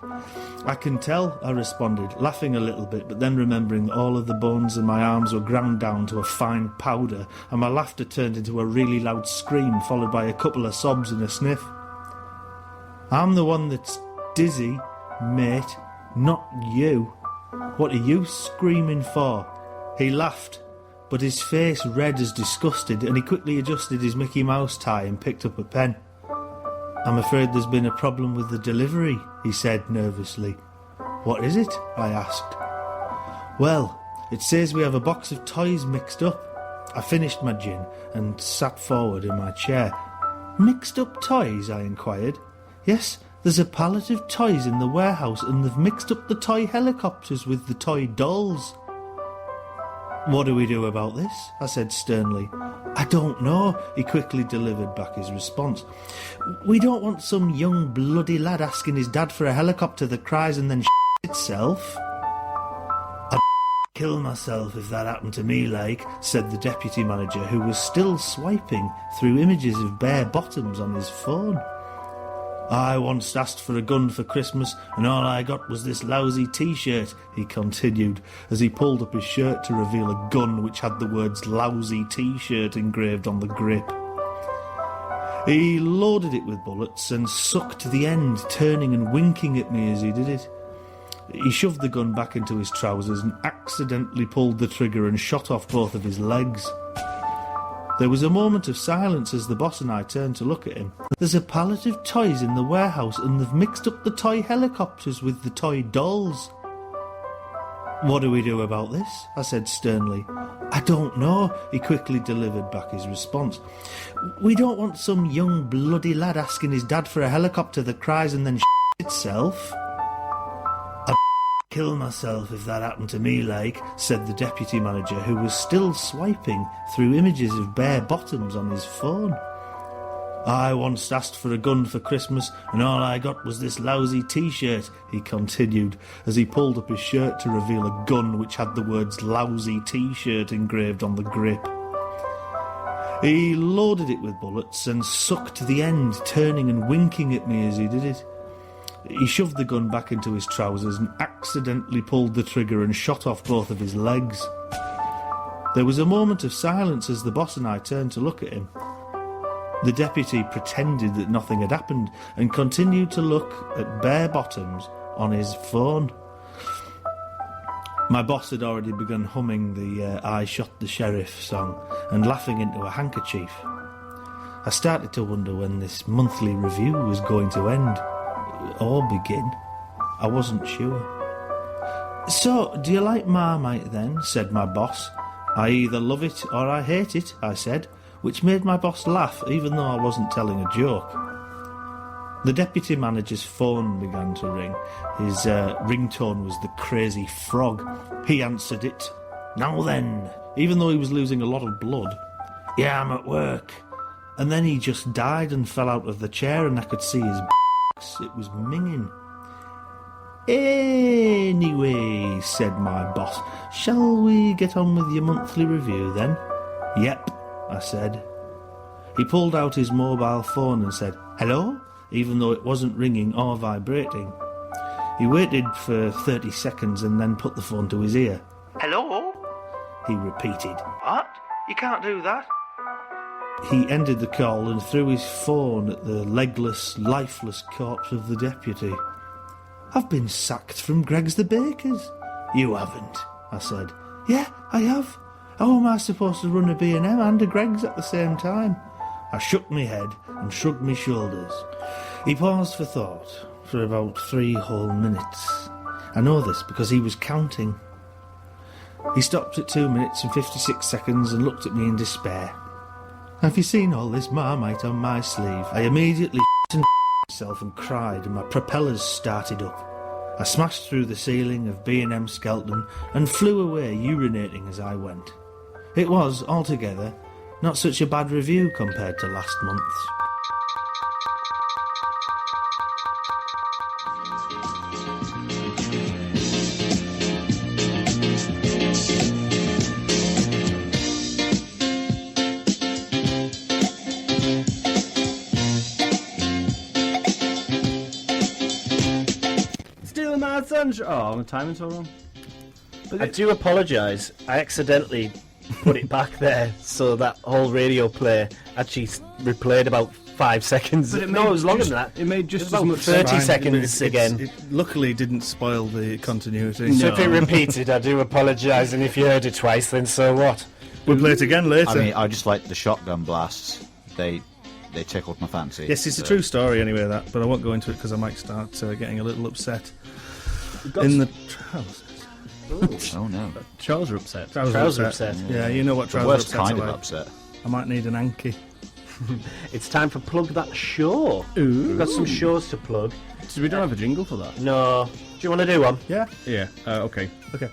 "I can tell," I responded, laughing a little bit, but then remembering that all of the bones in my arms were ground down to a fine powder, and my laughter turned into a really loud scream, followed by a couple of sobs and a sniff. "I'm the one that's dizzy, mate, not you. What are you screaming for?" He laughed, but his face red as disgusted, and he quickly adjusted his Mickey Mouse tie and picked up a pen. "I'm afraid there's been a problem with the delivery," he said nervously. "What is it?" I asked. "Well, it says we have a box of toys mixed up." I finished my gin and sat forward in my chair. "Mixed up toys?" I inquired. "Yes, there's a pallet of toys in the warehouse and they've mixed up the toy helicopters with the toy dolls." "What do we do about this?" I said sternly. "I don't know," he quickly delivered back his response. "We don't want some young bloody lad asking his dad for a helicopter that cries and then itself." "I'd kill myself if that happened to me, like," said the deputy manager, who was still swiping through images of bare bottoms on his phone. "I once asked for a gun for Christmas and all I got was this lousy T-shirt," he continued, as he pulled up his shirt to reveal a gun which had the words "lousy T-shirt" engraved on the grip. He loaded it with bullets and sucked the end, turning and winking at me as he did it. He shoved the gun back into his trousers and accidentally pulled the trigger and shot off both of his legs. There was a moment of silence as the boss and I turned to look at him. "There's a pallet of toys in the warehouse and they've mixed up the toy helicopters with the toy dolls." "What do we do about this?" I said sternly. "I don't know," he quickly delivered back his response. "We don't want some young bloody lad asking his dad for a helicopter that cries and then itself." "I'd kill myself if that happened to me, like," said the deputy manager, who was still swiping through images of bare bottoms on his phone. "I once asked for a gun for Christmas and all I got was this lousy T-shirt," he continued, as he pulled up his shirt to reveal a gun which had the words "lousy T-shirt" engraved on the grip. He loaded it with bullets and sucked the end, turning and winking at me as he did it. He shoved the gun back into his trousers and accidentally pulled the trigger and shot off both of his legs. There was a moment of silence as the boss and I turned to look at him. The deputy pretended that nothing had happened and continued to look at bare bottoms on his phone. My boss had already begun humming the "I Shot the Sheriff" song and laughing into a handkerchief. I started to wonder when this monthly review was going to end. Or begin. I wasn't sure. "So, do you like Marmite then?" said my boss. "I either love it or I hate it," I said, which made my boss laugh even though I wasn't telling a joke. The deputy manager's phone began to ring. His ringtone was the Crazy Frog. He answered it. "Now then," even though he was losing a lot of blood. "Yeah, I'm at work." And then he just died and fell out of the chair and I could see his It was minging. "Anyway," said my boss, "shall we get on with your monthly review then?" "Yep," I said. He pulled out his mobile phone and said, "Hello?" even though it wasn't ringing or vibrating. He waited for 30 seconds and then put the phone to his ear. "Hello?" he repeated. "What? You can't do that." He ended the call and threw his phone at the legless, lifeless corpse of the deputy. "I've been sacked from Greg's the Baker's." "You haven't," I said. "Yeah, I have. How am I supposed to run a B&M and a Greg's at the same time?" I shook my head and shrugged my shoulders. He paused for thought for about 3 whole minutes. I know this because he was counting. He stopped at 2 minutes and 56 seconds and looked at me in despair. "Have you seen all this Marmite on my sleeve?" I immediately myself and cried and my propellers started up. I smashed through the ceiling of B&M Skelton and flew away urinating as I went. It was, altogether, not such a bad review compared to last month's. Oh, the timing's all wrong. I do apologise. I accidentally put it back there, so that whole radio play actually replayed about 5 seconds. But it was longer than that. It made just about as much 30 sense. seconds again. It luckily didn't spoil the continuity. So if it repeated, I do apologise, and if you heard it twice, then so what? We'll play it again later. I mean, I just like the shotgun blasts. They tickled my fancy. Yes, it's a true story anyway, that, but I won't go into it because I might start getting a little upset. In the trousers. Oh no. Trouser upset. Trouser upset. Yeah, you know what The trouser worst upsets kind are of like. upset. I might need an Anki. It's time for Plug That Show. We've got some shows to plug. So we don't have a jingle for that? No. Do you want to do one? Yeah. Yeah, okay. Okay.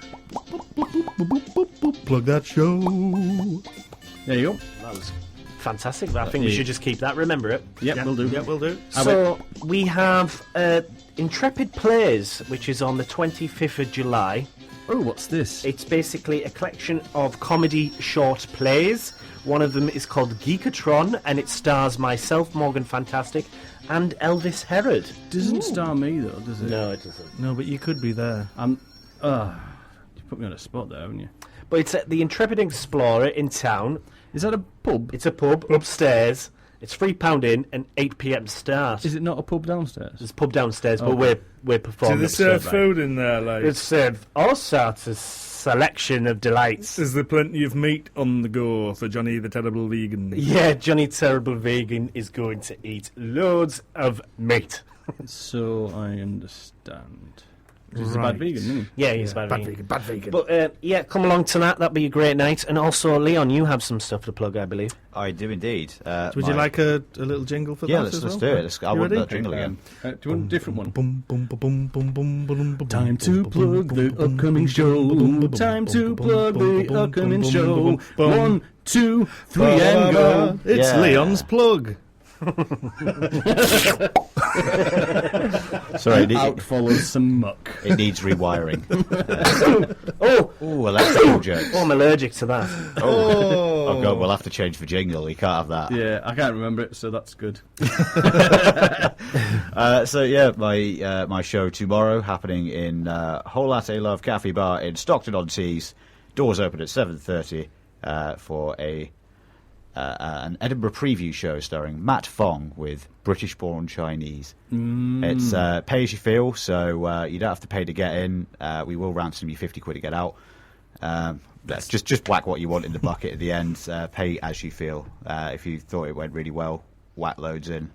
Plug that show. There you go. That was fantastic. I think we should just keep that. Remember it. Yep, we'll do. Yep, we'll do. So we have Intrepid Plays, which is on the 25th of July. Oh, what's this? It's basically a collection of comedy short plays. One of them is called Geekatron, and it stars myself, Morgan Fantastic, and Elvis Herod. Doesn't star me though, does it? No, it doesn't. No, but you could be there. You put me on a spot there, haven't you? But it's at the Intrepid Explorer in town. Is that a pub? It's a pub upstairs. It's £3 in and 8 p.m. start. Is it not a pub downstairs? There's a pub downstairs, but we're performing. Do they serve upstairs, food in there? Like, It's served all sorts of selection of delights. is there plenty of meat on the go for Johnny the Terrible Vegan? Yeah, Johnny Terrible Vegan is going to eat loads of meat. So I understand. He's a bad vegan, isn't he? Yeah, he's a bad vegan. Bad vegan. But yeah, come along to that. That'll be a great night. And also, Leon, you have some stuff to plug, I believe. I do indeed. Would you like a little jingle for Yeah, that? let's do it. I want that jingle again. Do you want a different one? Boom, boom, boom, boom, boom, boom, boom. Time to plug the upcoming show. Time to plug the upcoming show. 1, 2, 3, and go. It's Leon's plug. Sorry, Out follows some muck. It needs rewiring. Oh, electrical jokes. Oh, I'm allergic to that. Oh god, we'll have to change the jingle. You can't have that. Yeah, I can't remember it, so that's good. So yeah, my show tomorrow happening in Whole Latte Love Cafe Bar in Stockton-on-Tees. Doors open at 7:30 for an Edinburgh preview show starring Matt Fong with British-born Chinese. It's pay as you feel, so you don't have to pay to get in. We will ransom you £50 to get out. Just whack what you want in the bucket at the end. Pay as you feel. If you thought it went really well, whack loads in.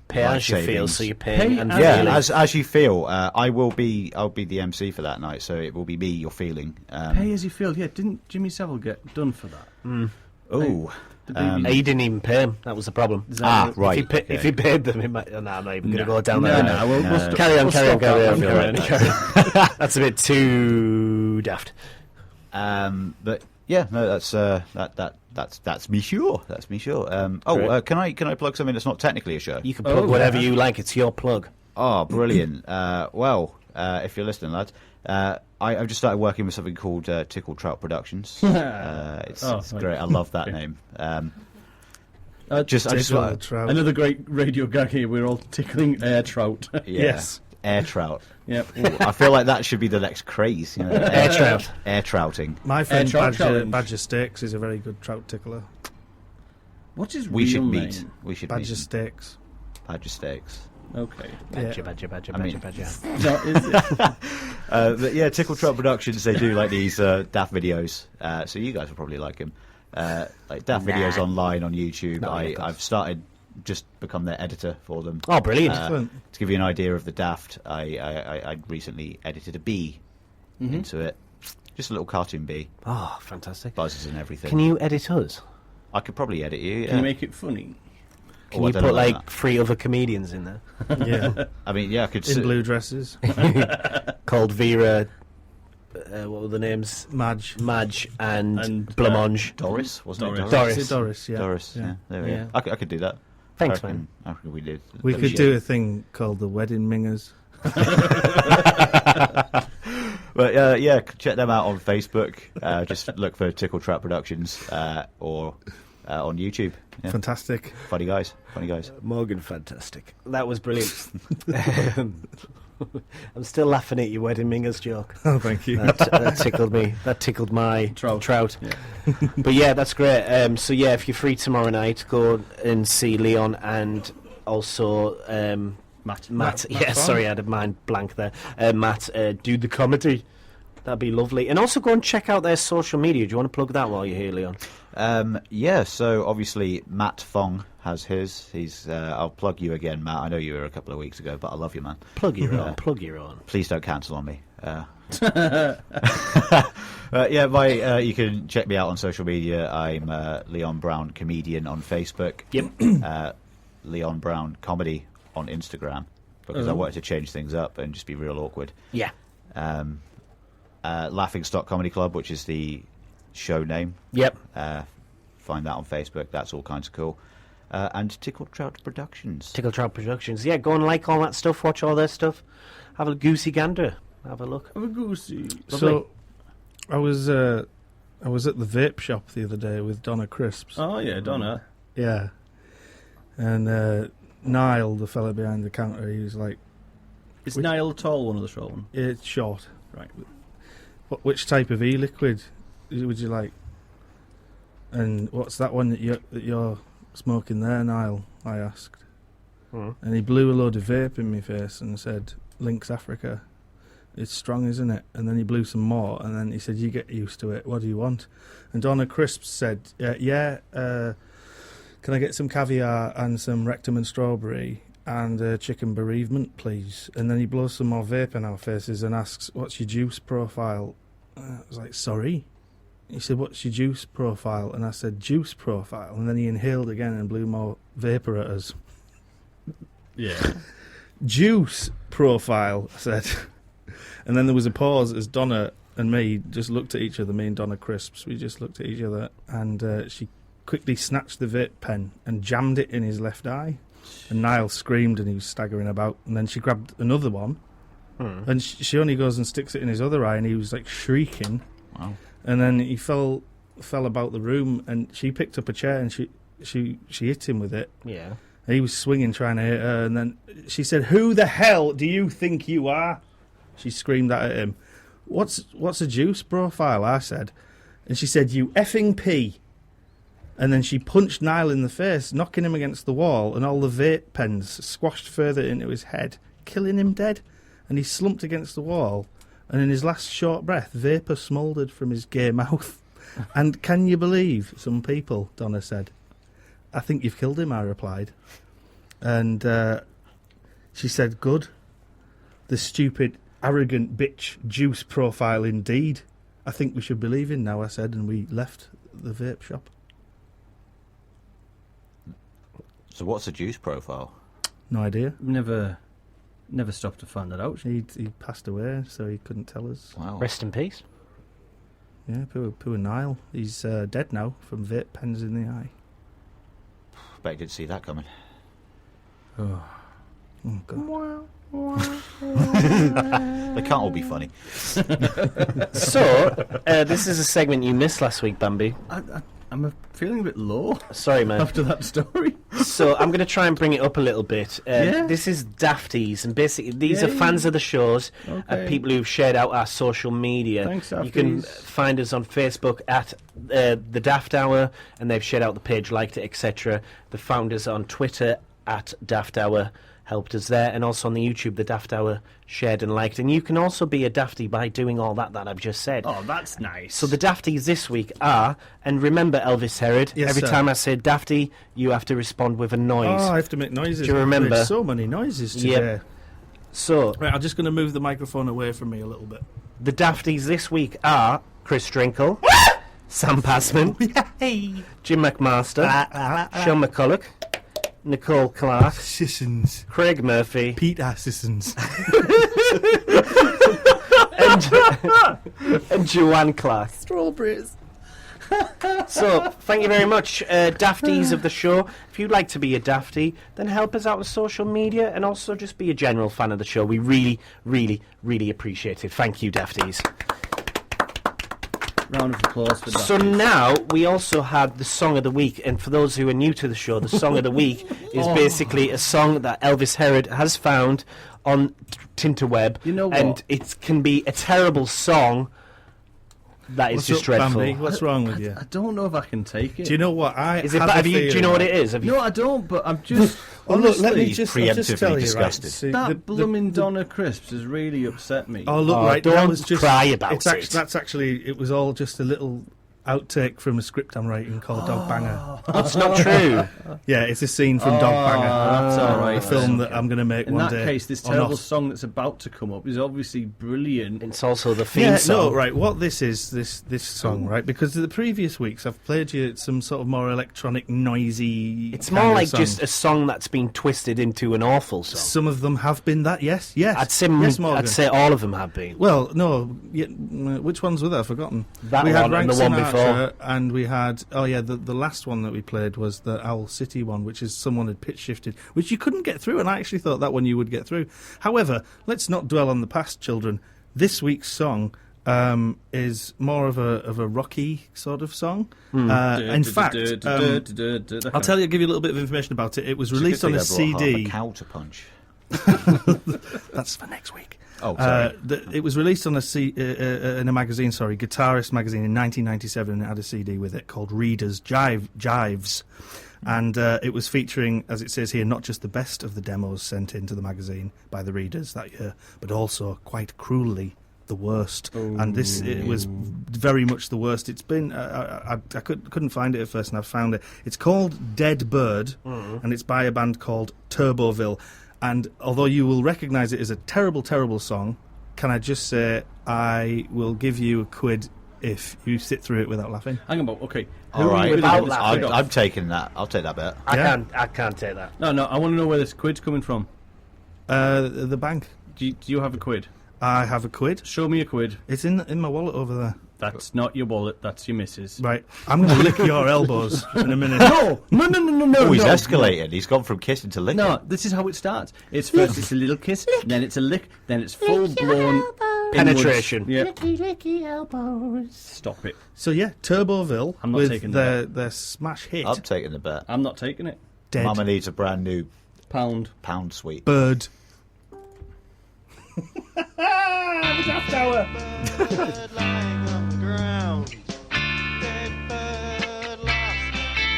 Pay as you feel, so you pay and yeah, feeling. as you feel. I'll be the MC for that night, so it will be me you're feeling. Pay as you feel. Yeah, didn't Jimmy Savile get done for that? Oh. He didn't even pay him. That was the problem. Right. If he paid them, it might. No, I'm not even going to go down there. No. Carry on. Right. That's a bit too daft. But yeah, no, that's me sure. That's me sure. Can I plug something that's not technically a show? You can plug whatever you like. It's your plug. Oh, brilliant. If you're listening, lads, I've just started working with something called Tickle Trout Productions. It's great. I love that name. Another great radio gag here. We're all tickling air trout. Yes. Air trout. Yep. Ooh, I feel like that should be the next craze. You know, air trout. Air trouting. My friend Badger Steaks is a very good trout tickler. What's his We real should name? meet. We should Badger meet. Steaks. Badger Steaks. Okay. Badger. That is it. But yeah, Tickle Trout Productions, they do like these daft videos. So you guys will probably like them. Like daft videos online on YouTube. I've started just become their editor for them. Oh, brilliant. To give you an idea of the daft, I recently edited a bee into it. Just a little cartoon bee. Oh, fantastic. Buzzes and everything. Can you edit us? I could probably edit you. Can you make it funny? Can you put like 3 other comedians in there? Yeah. I mean, yeah, I could. In blue dresses. Called Vera. What were the names? Madge and Blancmange. Doris, wasn't it? Doris, yeah. Doris, yeah. There we go. I could do that. Thanks, man. I reckon we did. We could do a thing called the Wedding Mingers. But yeah, check them out on Facebook. Just look for Tickle Trap Productions or on YouTube. Yeah. Fantastic. Funny guys. Morgan, fantastic. That was brilliant. I'm still laughing at your Wedding Mingers joke. Oh, thank you. That tickled me. That tickled my trout. Yeah. But yeah, that's great. So yeah, if you're free tomorrow night, go and see Leon and also Matt. Yeah, sorry, I had a mind blank there. Matt, do the comedy. That'd be lovely. And also go and check out their social media. Do you want to plug that while you're here, Leon? Yeah, so obviously Matt Fong has his. He's. I'll plug you again, Matt. I know you were a couple of weeks ago, but I love you, man. Plug your own. Plug your own. Please don't cancel on me. Yeah, you can check me out on social media. I'm Leon Brown Comedian on Facebook. Yep. Leon Brown Comedy on Instagram, because I wanted to change things up and just be real awkward. Yeah. Laughing Stock Comedy Club, which is the show name. Yep. Find that on Facebook. That's all kinds of cool. And Tickle Trout Productions. Tickle Trout Productions. Yeah, go and like all that stuff. Watch all their stuff. Have a goosey gander. Have a look. Have a goosey. So, I was at the vape shop the other day with Donna Crisps. Oh yeah, Donna. Yeah. And Niall, the fella behind the counter, he was like... Is Niall the tall one or the short one? It's short. Right. Which type of e-liquid would you like? And what's that one that you're smoking there, Niall? I asked. And he blew a load of vape in my face and said, Lynx Africa. It's strong, isn't it? And then he blew some more, and then he said, you get used to it. What do you want? And Donna Crisps said, can I get some caviar and some rectum and strawberry and chicken bereavement, please? And then he blows some more vape in our faces and asks, what's your juice profile? I was like, sorry? He said, what's your juice profile? And I said, juice profile. And then he inhaled again and blew more vapour at us. Yeah. Juice profile, I said. And then there was a pause as Donna and me just looked at each other, me and Donna Crisps. We just looked at each other, and she quickly snatched the vape pen and jammed it in his left eye. And Niall screamed and he was staggering about. And then she grabbed another one, and she only goes and sticks it in his other eye, and he was like shrieking. Wow. And then he fell about the room, and she picked up a chair and she hit him with it. Yeah. He was swinging, trying to hit her, and then she said, who the hell do you think you are? She screamed that at him. What's a juice profile? I said. And she said, you effing pee. And then she punched Niall in the face, knocking him against the wall, and all the vape pens squashed further into his head, killing him dead. And he slumped against the wall, and in his last short breath, vapour smouldered from his gay mouth. And can you believe some people, Donna said. I think you've killed him, I replied. And she said, good. The stupid, arrogant bitch juice profile indeed. I think we should be leaving now, I said, and we left the vape shop. So what's a juice profile? No idea. Never stopped to find that out. He passed away, so he couldn't tell us. Wow. Rest in peace. Yeah, poor Niall. He's dead now from vape pens in the eye. Bet you didn't see that coming. Oh God. They can't all be funny. So, this is a segment you missed last week, Bambi. I'm feeling a bit low. Sorry, man. After that story. So I'm going to try and bring it up a little bit. Yeah. This is Dafties, and basically these are fans of the shows, people who've shared out our social media. Thanks, Dafties. You can find us on Facebook at the Daft Hour, and they've shared out the page, liked it, etc. The found us on Twitter at Daft Hour, helped us there, and also on the YouTube, the Daft Hour shared and liked. And you can also be a Dafty by doing all that I've just said. Oh, that's nice. So the Dafties this week are, and remember Elvis Herod, Yes, every sir. time I say Dafty, you have to respond with a noise. Oh, I have to make noises. Do you remember? There's so many noises today. Yep. So, right, I'm just going to move the microphone away from me a little bit. The Dafties this week are Chris Drinkle, Sam Passman, Jim McMaster, Sean McCulloch, Nicole Clark, Sissons, Craig Murphy, Peter Sissons, and Joanne Clark. Strawberries. So, thank you very much, Dafties of the show. If you'd like to be a Dafty, then help us out with social media and also just be a general fan of the show. We really, really, really appreciate it. Thank you, Dafties. Round of applause for that. So now we also had the Song of the Week, and for those who are new to the show, the Song of the Week is basically a song that Elvis Herod has found on Tinterweb. You know what? And it can be a terrible song that is What's just up, dreadful. Bambi? What's wrong with you? I don't know if I can take it. Do you know what Is it? Do you know what it is? Have you? No, I don't. But I'm just. Oh, look, let me honestly, just I'll just tell you, right, disgusted. see, that blooming Donna Crisps has really upset me. Oh, look, Oh, right, don't that was just, cry about it's it. That's actually, it was all just a little outtake from a script I'm writing called Dog Banger. That's not true. Yeah, it's a scene from Dog Banger. That's all right. A film that I'm going to make In one that day. case, this or terrible not. song that's about to come up is obviously brilliant. It's also the theme Yeah, song. no, right. What this is, this song, right? Because the previous weeks I've played you some sort of more electronic, noisy. It's kind more of like song. just a song that's been twisted into an awful song. Some of them have been that. Yes. I'd say, Morgan. I'd say all of them have been. Well, no. Yeah, which ones were there? I've forgotten. That we had one and Rank the one Sinatra, before. and we had the last one that we played was the Owl City one, which is someone had pitch shifted, which you couldn't get through, and I actually thought that one you would get through. However, let's not dwell on the past, children. This week's song is more of a rocky sort of song. In fact, I'll tell you, give you a little bit of information about it. It was released on a CD. A cow to punch. That's for next week. Oh, sorry. It was released on in a magazine, Guitarist magazine in 1997, and it had a CD with it called Reader's Jives. And it was featuring, as it says here, not just the best of the demos sent into the magazine by the readers that year, but also, quite cruelly, the worst. Ooh. And it was very much the worst. It's been I couldn't find it at first, and I've found it. It's called Dead Bird, and it's by a band called Turboville. And although you will recognise it as a terrible, terrible song, can I just say I will give you a quid if you sit through it without laughing? Hang on, okay. All right, Without laughing. I'm taking that. I'll take that bet. I can't take that. No, I want to know where this quid's coming from. The bank. Do you have a quid? I have a quid. Show me a quid. It's in my wallet over there. That's not your wallet, that's your missus. Right. I'm going to lick your elbows in a minute. No! Oh, he's escalated. He's gone from kissing to licking. No, this is how it starts. It's first it's a little kiss, then it's a lick, then it's full-blown penetration. Yeah. Licky elbows. Stop it. So yeah, Turboville I'm not with taking their smash hit. I'm taking the bet. I'm not taking it. Dead Mama needs a brand new Pound sweet. Bird. The Daft Hour. Lying on the ground. Dead bird lost,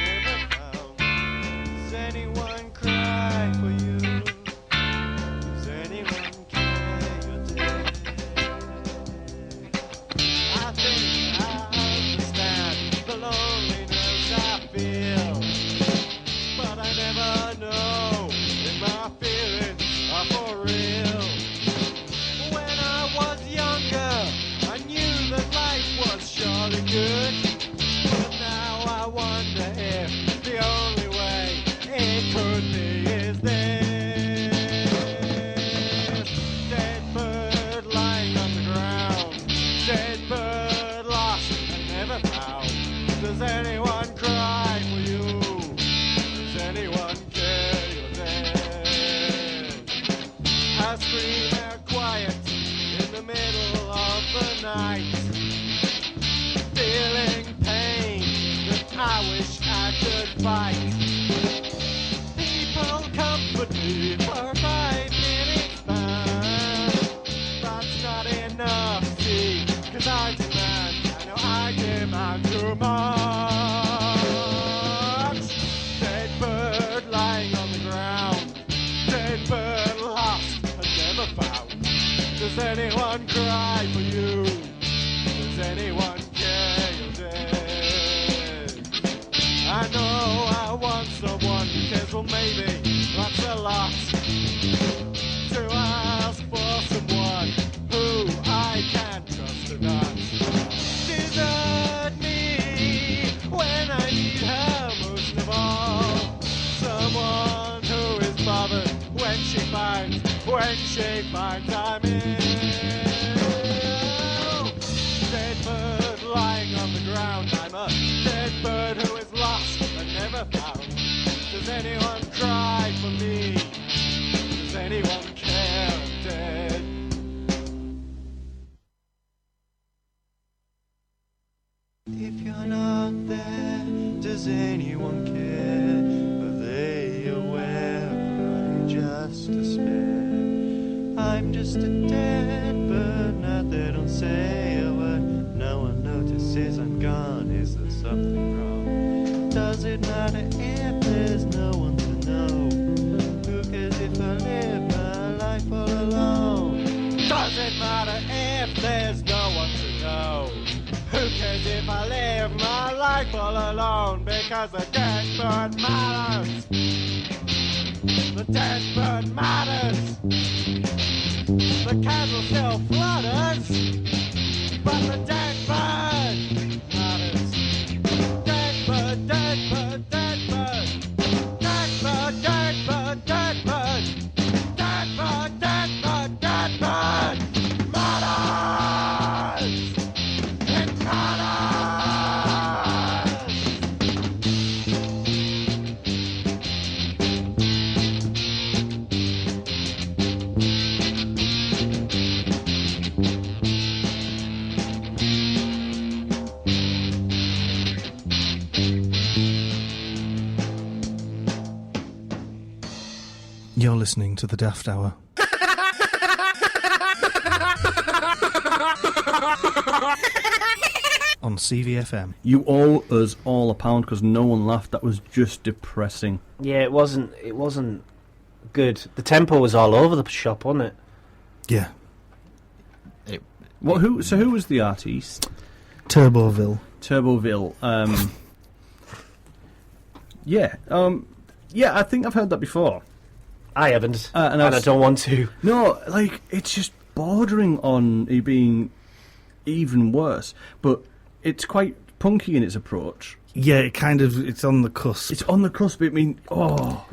never found. Does anyone cry for you? Does anyone care you're dead? I think I understand the loneliness I feel, but I never know if my feelings are for real. When I was younger, I knew that life was surely good. But now I wonder if the only way it could be is this. Dead bird lying on the ground. Dead bird lost and never found. Does anyone cry for you? Does anyone care you're dead? I scream out quiet in the middle of the night, feeling pain that I wish I could fight. People comfort me for 5 minutes, man. That's not enough, see, 'cause I demand, I know I demand too much. Dead bird lying on the ground, dead bird lost and never found. Does anyone cry for you? Does anyone care you're dead? I know I want someone who cares, well maybe that's a lot. To ask for someone who I can trust or not. Desert me when I need her most of all. Someone who is bothered when she finds I'm ill. Dead bird lying on the ground. I'm a dead bird who is lost and never found. Does anyone cry for me? Does anyone care I'm dead? If you're not there, does anyone care? Are they aware or are you just a spare? I'm just a dead bird, not they don't say a word. No one notices I'm gone, is there something wrong? Does it matter if there's no one to know? Who cares if I live my life all alone? Does it matter if there's no one to know? Who cares if I live my life all alone, because the dead bird matters. The dead bird matters. The candle still flutters, but the dead bird matters. Dead bird, dead bird, dead bird. Dead bird, dead bird, dead bird. Dead bird, dead bird, dead bird. Matters! It matters! You're listening to the Daft Hour. On CVFM. You owe us all £1 because no one laughed. That was just depressing. Yeah, it wasn't good. The tempo was all over the shop, wasn't it? Yeah. Who was the artiste? Turboville. Yeah, I think I've heard that before. I haven't, and I don't want to. No, like, it's just bordering on it being even worse, but it's quite punky in its approach. Yeah, it's on the cusp. It's on the cusp. I mean,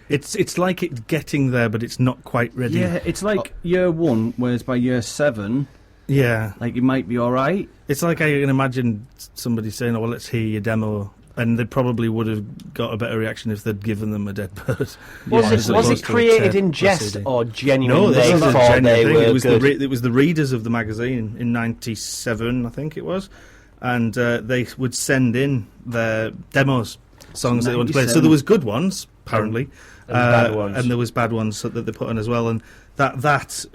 it's like it's getting there, but it's not quite ready. Yeah, it's like year 1, whereas by year 7, yeah, like it might be all right. It's like I can imagine somebody saying, "Oh, well, let's hear your demo." And they probably would have got a better reaction if they'd given them a dead bird. Was it created in jest or genuinely? No, they thought they were good? It was the readers of the magazine in '97, I think it was, and they would send in their demos, songs that they wanted to play. So there was good ones, apparently, and bad ones, and there was bad ones that they put in as well. And that was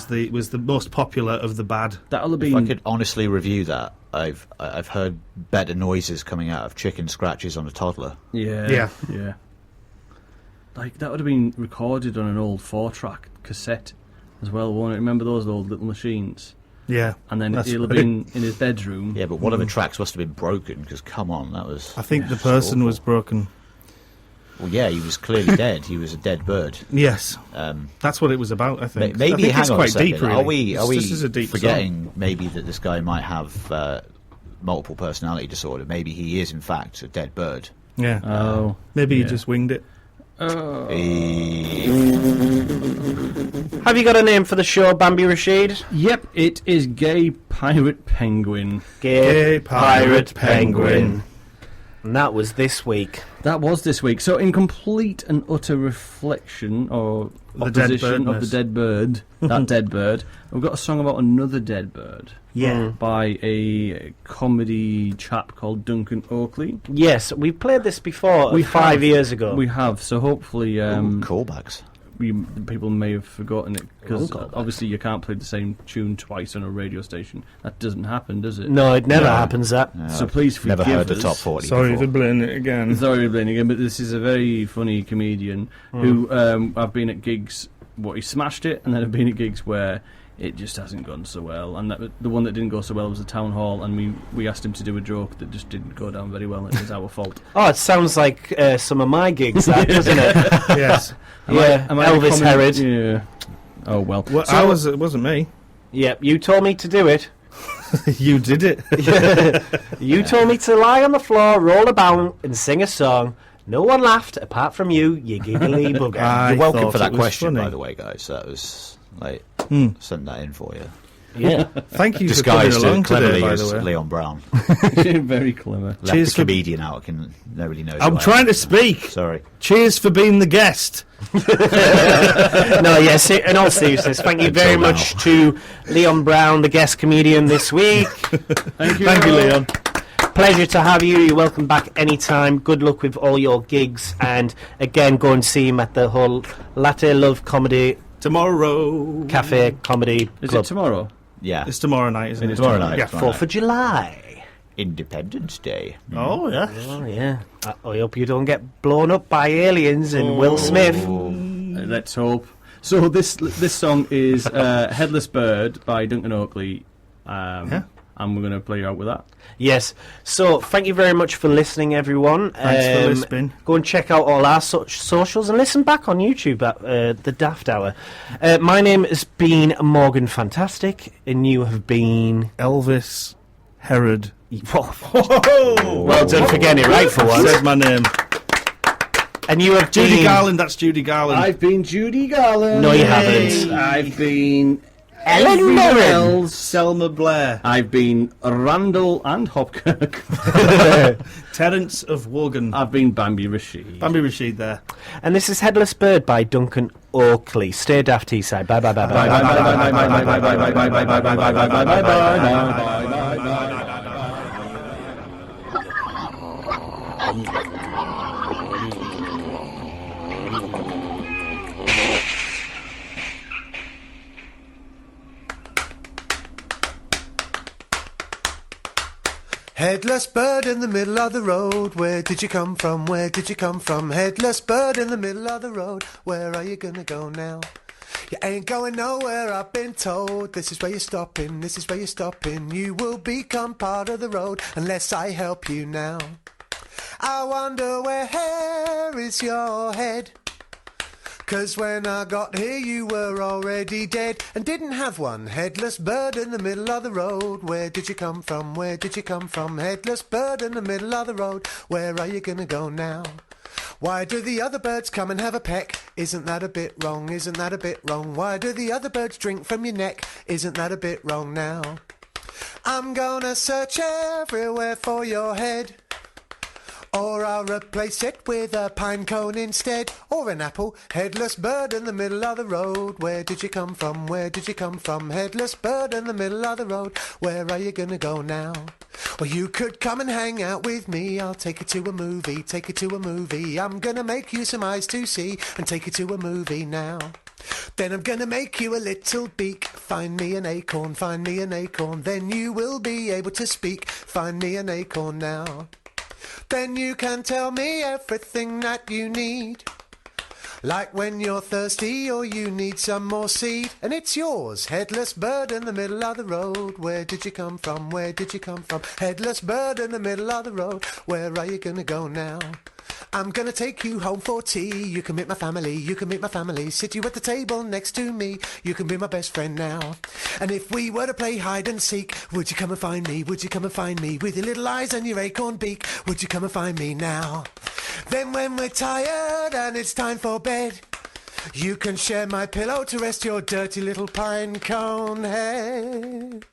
the most popular of the bad. That'll have been. If I could honestly review that, I've heard better noises coming out of chicken scratches on a toddler. Yeah. Like that would have been recorded on an old 4-track cassette as well, won't it? Remember those old little machines? Yeah. And then he'll have been in his bedroom. Yeah, but one of the tracks must have been broken because come on, that was. I think the person was broken. Well, yeah, he was clearly dead. He was a dead bird. Yes, that's what it was about. I think. Maybe I think hang it's on quite a second. deep. Really. Are we this is a deep forgetting song. maybe that this guy might have multiple personality disorder? Maybe he is in fact a dead bird. Yeah. Oh. Maybe he just winged it. Oh. Have you got a name for the show, Bambi Rashid? Yep, it is Gay Pirate Penguin. Gay Pirate Penguin. And that was this week. That was this week. So, in complete and utter reflection or opposition of the dead bird, that dead bird, we've got a song about another dead bird. Yeah. By a comedy chap called Duncan Oakley. Yes, we've played this before 5 years ago. We have, so hopefully... callbacks. People may have forgotten it, because obviously you can't play the same tune twice on a radio station. That doesn't happen, does it? No, it never happens, that. No, so please forgive us. Never heard the top 40 Sorry before. for blaming it again. Sorry for blaming it again, but this is a very funny comedian who I've been at gigs he smashed it, and then I've been at gigs where it just hasn't gone so well. And the one that didn't go so well was the town hall, and we asked him to do a joke that just didn't go down very well, and it was our fault. Oh, it sounds like some of my gigs, that, doesn't it? Yes. Am I Elvis Herod. Yeah. Oh, well. It wasn't me. Yep, you told me to do it. You did it. You told me to lie on the floor, roll about, and sing a song. No one laughed, apart from you giggly bugger. You're welcome for that was question, funny. by the way, guys. That was, sent that in for you. Yeah. Thank you Disguised for coming along cleverly today, by as the way. Leon Brown. Very clever. Left Cheers the comedian out. Nobody knows. I'm trying to speak. Sorry. Cheers for being the guest. No, yes, in all seriousness, thank you very much to Leon Brown, the guest comedian this week. Thank you, Leon. Pleasure to have you. You're welcome back anytime. Good luck with all your gigs, and again, go and see him at the whole Latte Love Comedy Tomorrow. Cafe Comedy Is Club. it tomorrow? Yeah. It's tomorrow night, isn't it? Tomorrow night. Yeah, 4th of July. Independence Day. Oh, yeah. Oh, yeah. I hope you don't get blown up by aliens and Will Smith. Let's hope. So this song is Headless Bird by Duncan Oakley. and we're going to play you out with that. Yes. So, thank you very much for listening, everyone. Thanks for listening. Go and check out all our socials and listen back on YouTube at The Daft Hour. My name has been Morgan Fantastic, and you have been... Elvis Herod. Well done for getting it right for once. Said my name. And you have Judy been... Garland, that's Judy Garland. I've been Judy Garland. No, you haven't. I've been... Ellen Mirren. Selma Blair. I've been Randall and Hopkirk. Terence of Wogan. I've been Bambi Rashid. Bambi Rashid there. And this is Headless Bird by Duncan Oakley. Stay daft, Teesside. Bye bye bye bye. Bye bye bye bye bye bye bye bye bye bye bye bye bye bye bye bye. Headless bird in the middle of the road, where did you come from, where did you come from? Headless bird in the middle of the road, where are you gonna go now? You ain't going nowhere, I've been told. This is where you're stopping, this is where you're stopping. You will become part of the road unless I help you now. I wonder where is your head? 'Cause when I got here you were already dead and didn't have one. Headless bird in the middle of the road, where did you come from, where did you come from? Headless bird in the middle of the road, where are you gonna go now? Why do the other birds come and have a peck? Isn't that a bit wrong, isn't that a bit wrong? Why do the other birds drink from your neck? Isn't that a bit wrong now? I'm gonna search everywhere for your head, or I'll replace it with a pine cone instead, or an apple. Headless bird in the middle of the road, where did you come from, where did you come from? Headless bird in the middle of the road, where are you gonna go now? Well, you could come and hang out with me, I'll take you to a movie, take you to a movie. I'm gonna make you some eyes to see, and take you to a movie now. Then I'm gonna make you a little beak. Find me an acorn, find me an acorn. Then you will be able to speak. Find me an acorn now. Then you can tell me everything that you need, like when you're thirsty or you need some more seed, and it's yours. Headless bird in the middle of the road, where did you come from, where did you come from? Headless bird in the middle of the road, where are you gonna go now? I'm gonna take you home for tea. You can meet my family, you can meet my family. Sit you at the table next to me, you can be my best friend now. And if we were to play hide and seek, would you come and find me, would you come and find me? With your little eyes and your acorn beak, would you come and find me now? Then when we're tired and it's time for bed, you can share my pillow to rest your dirty little pine cone head.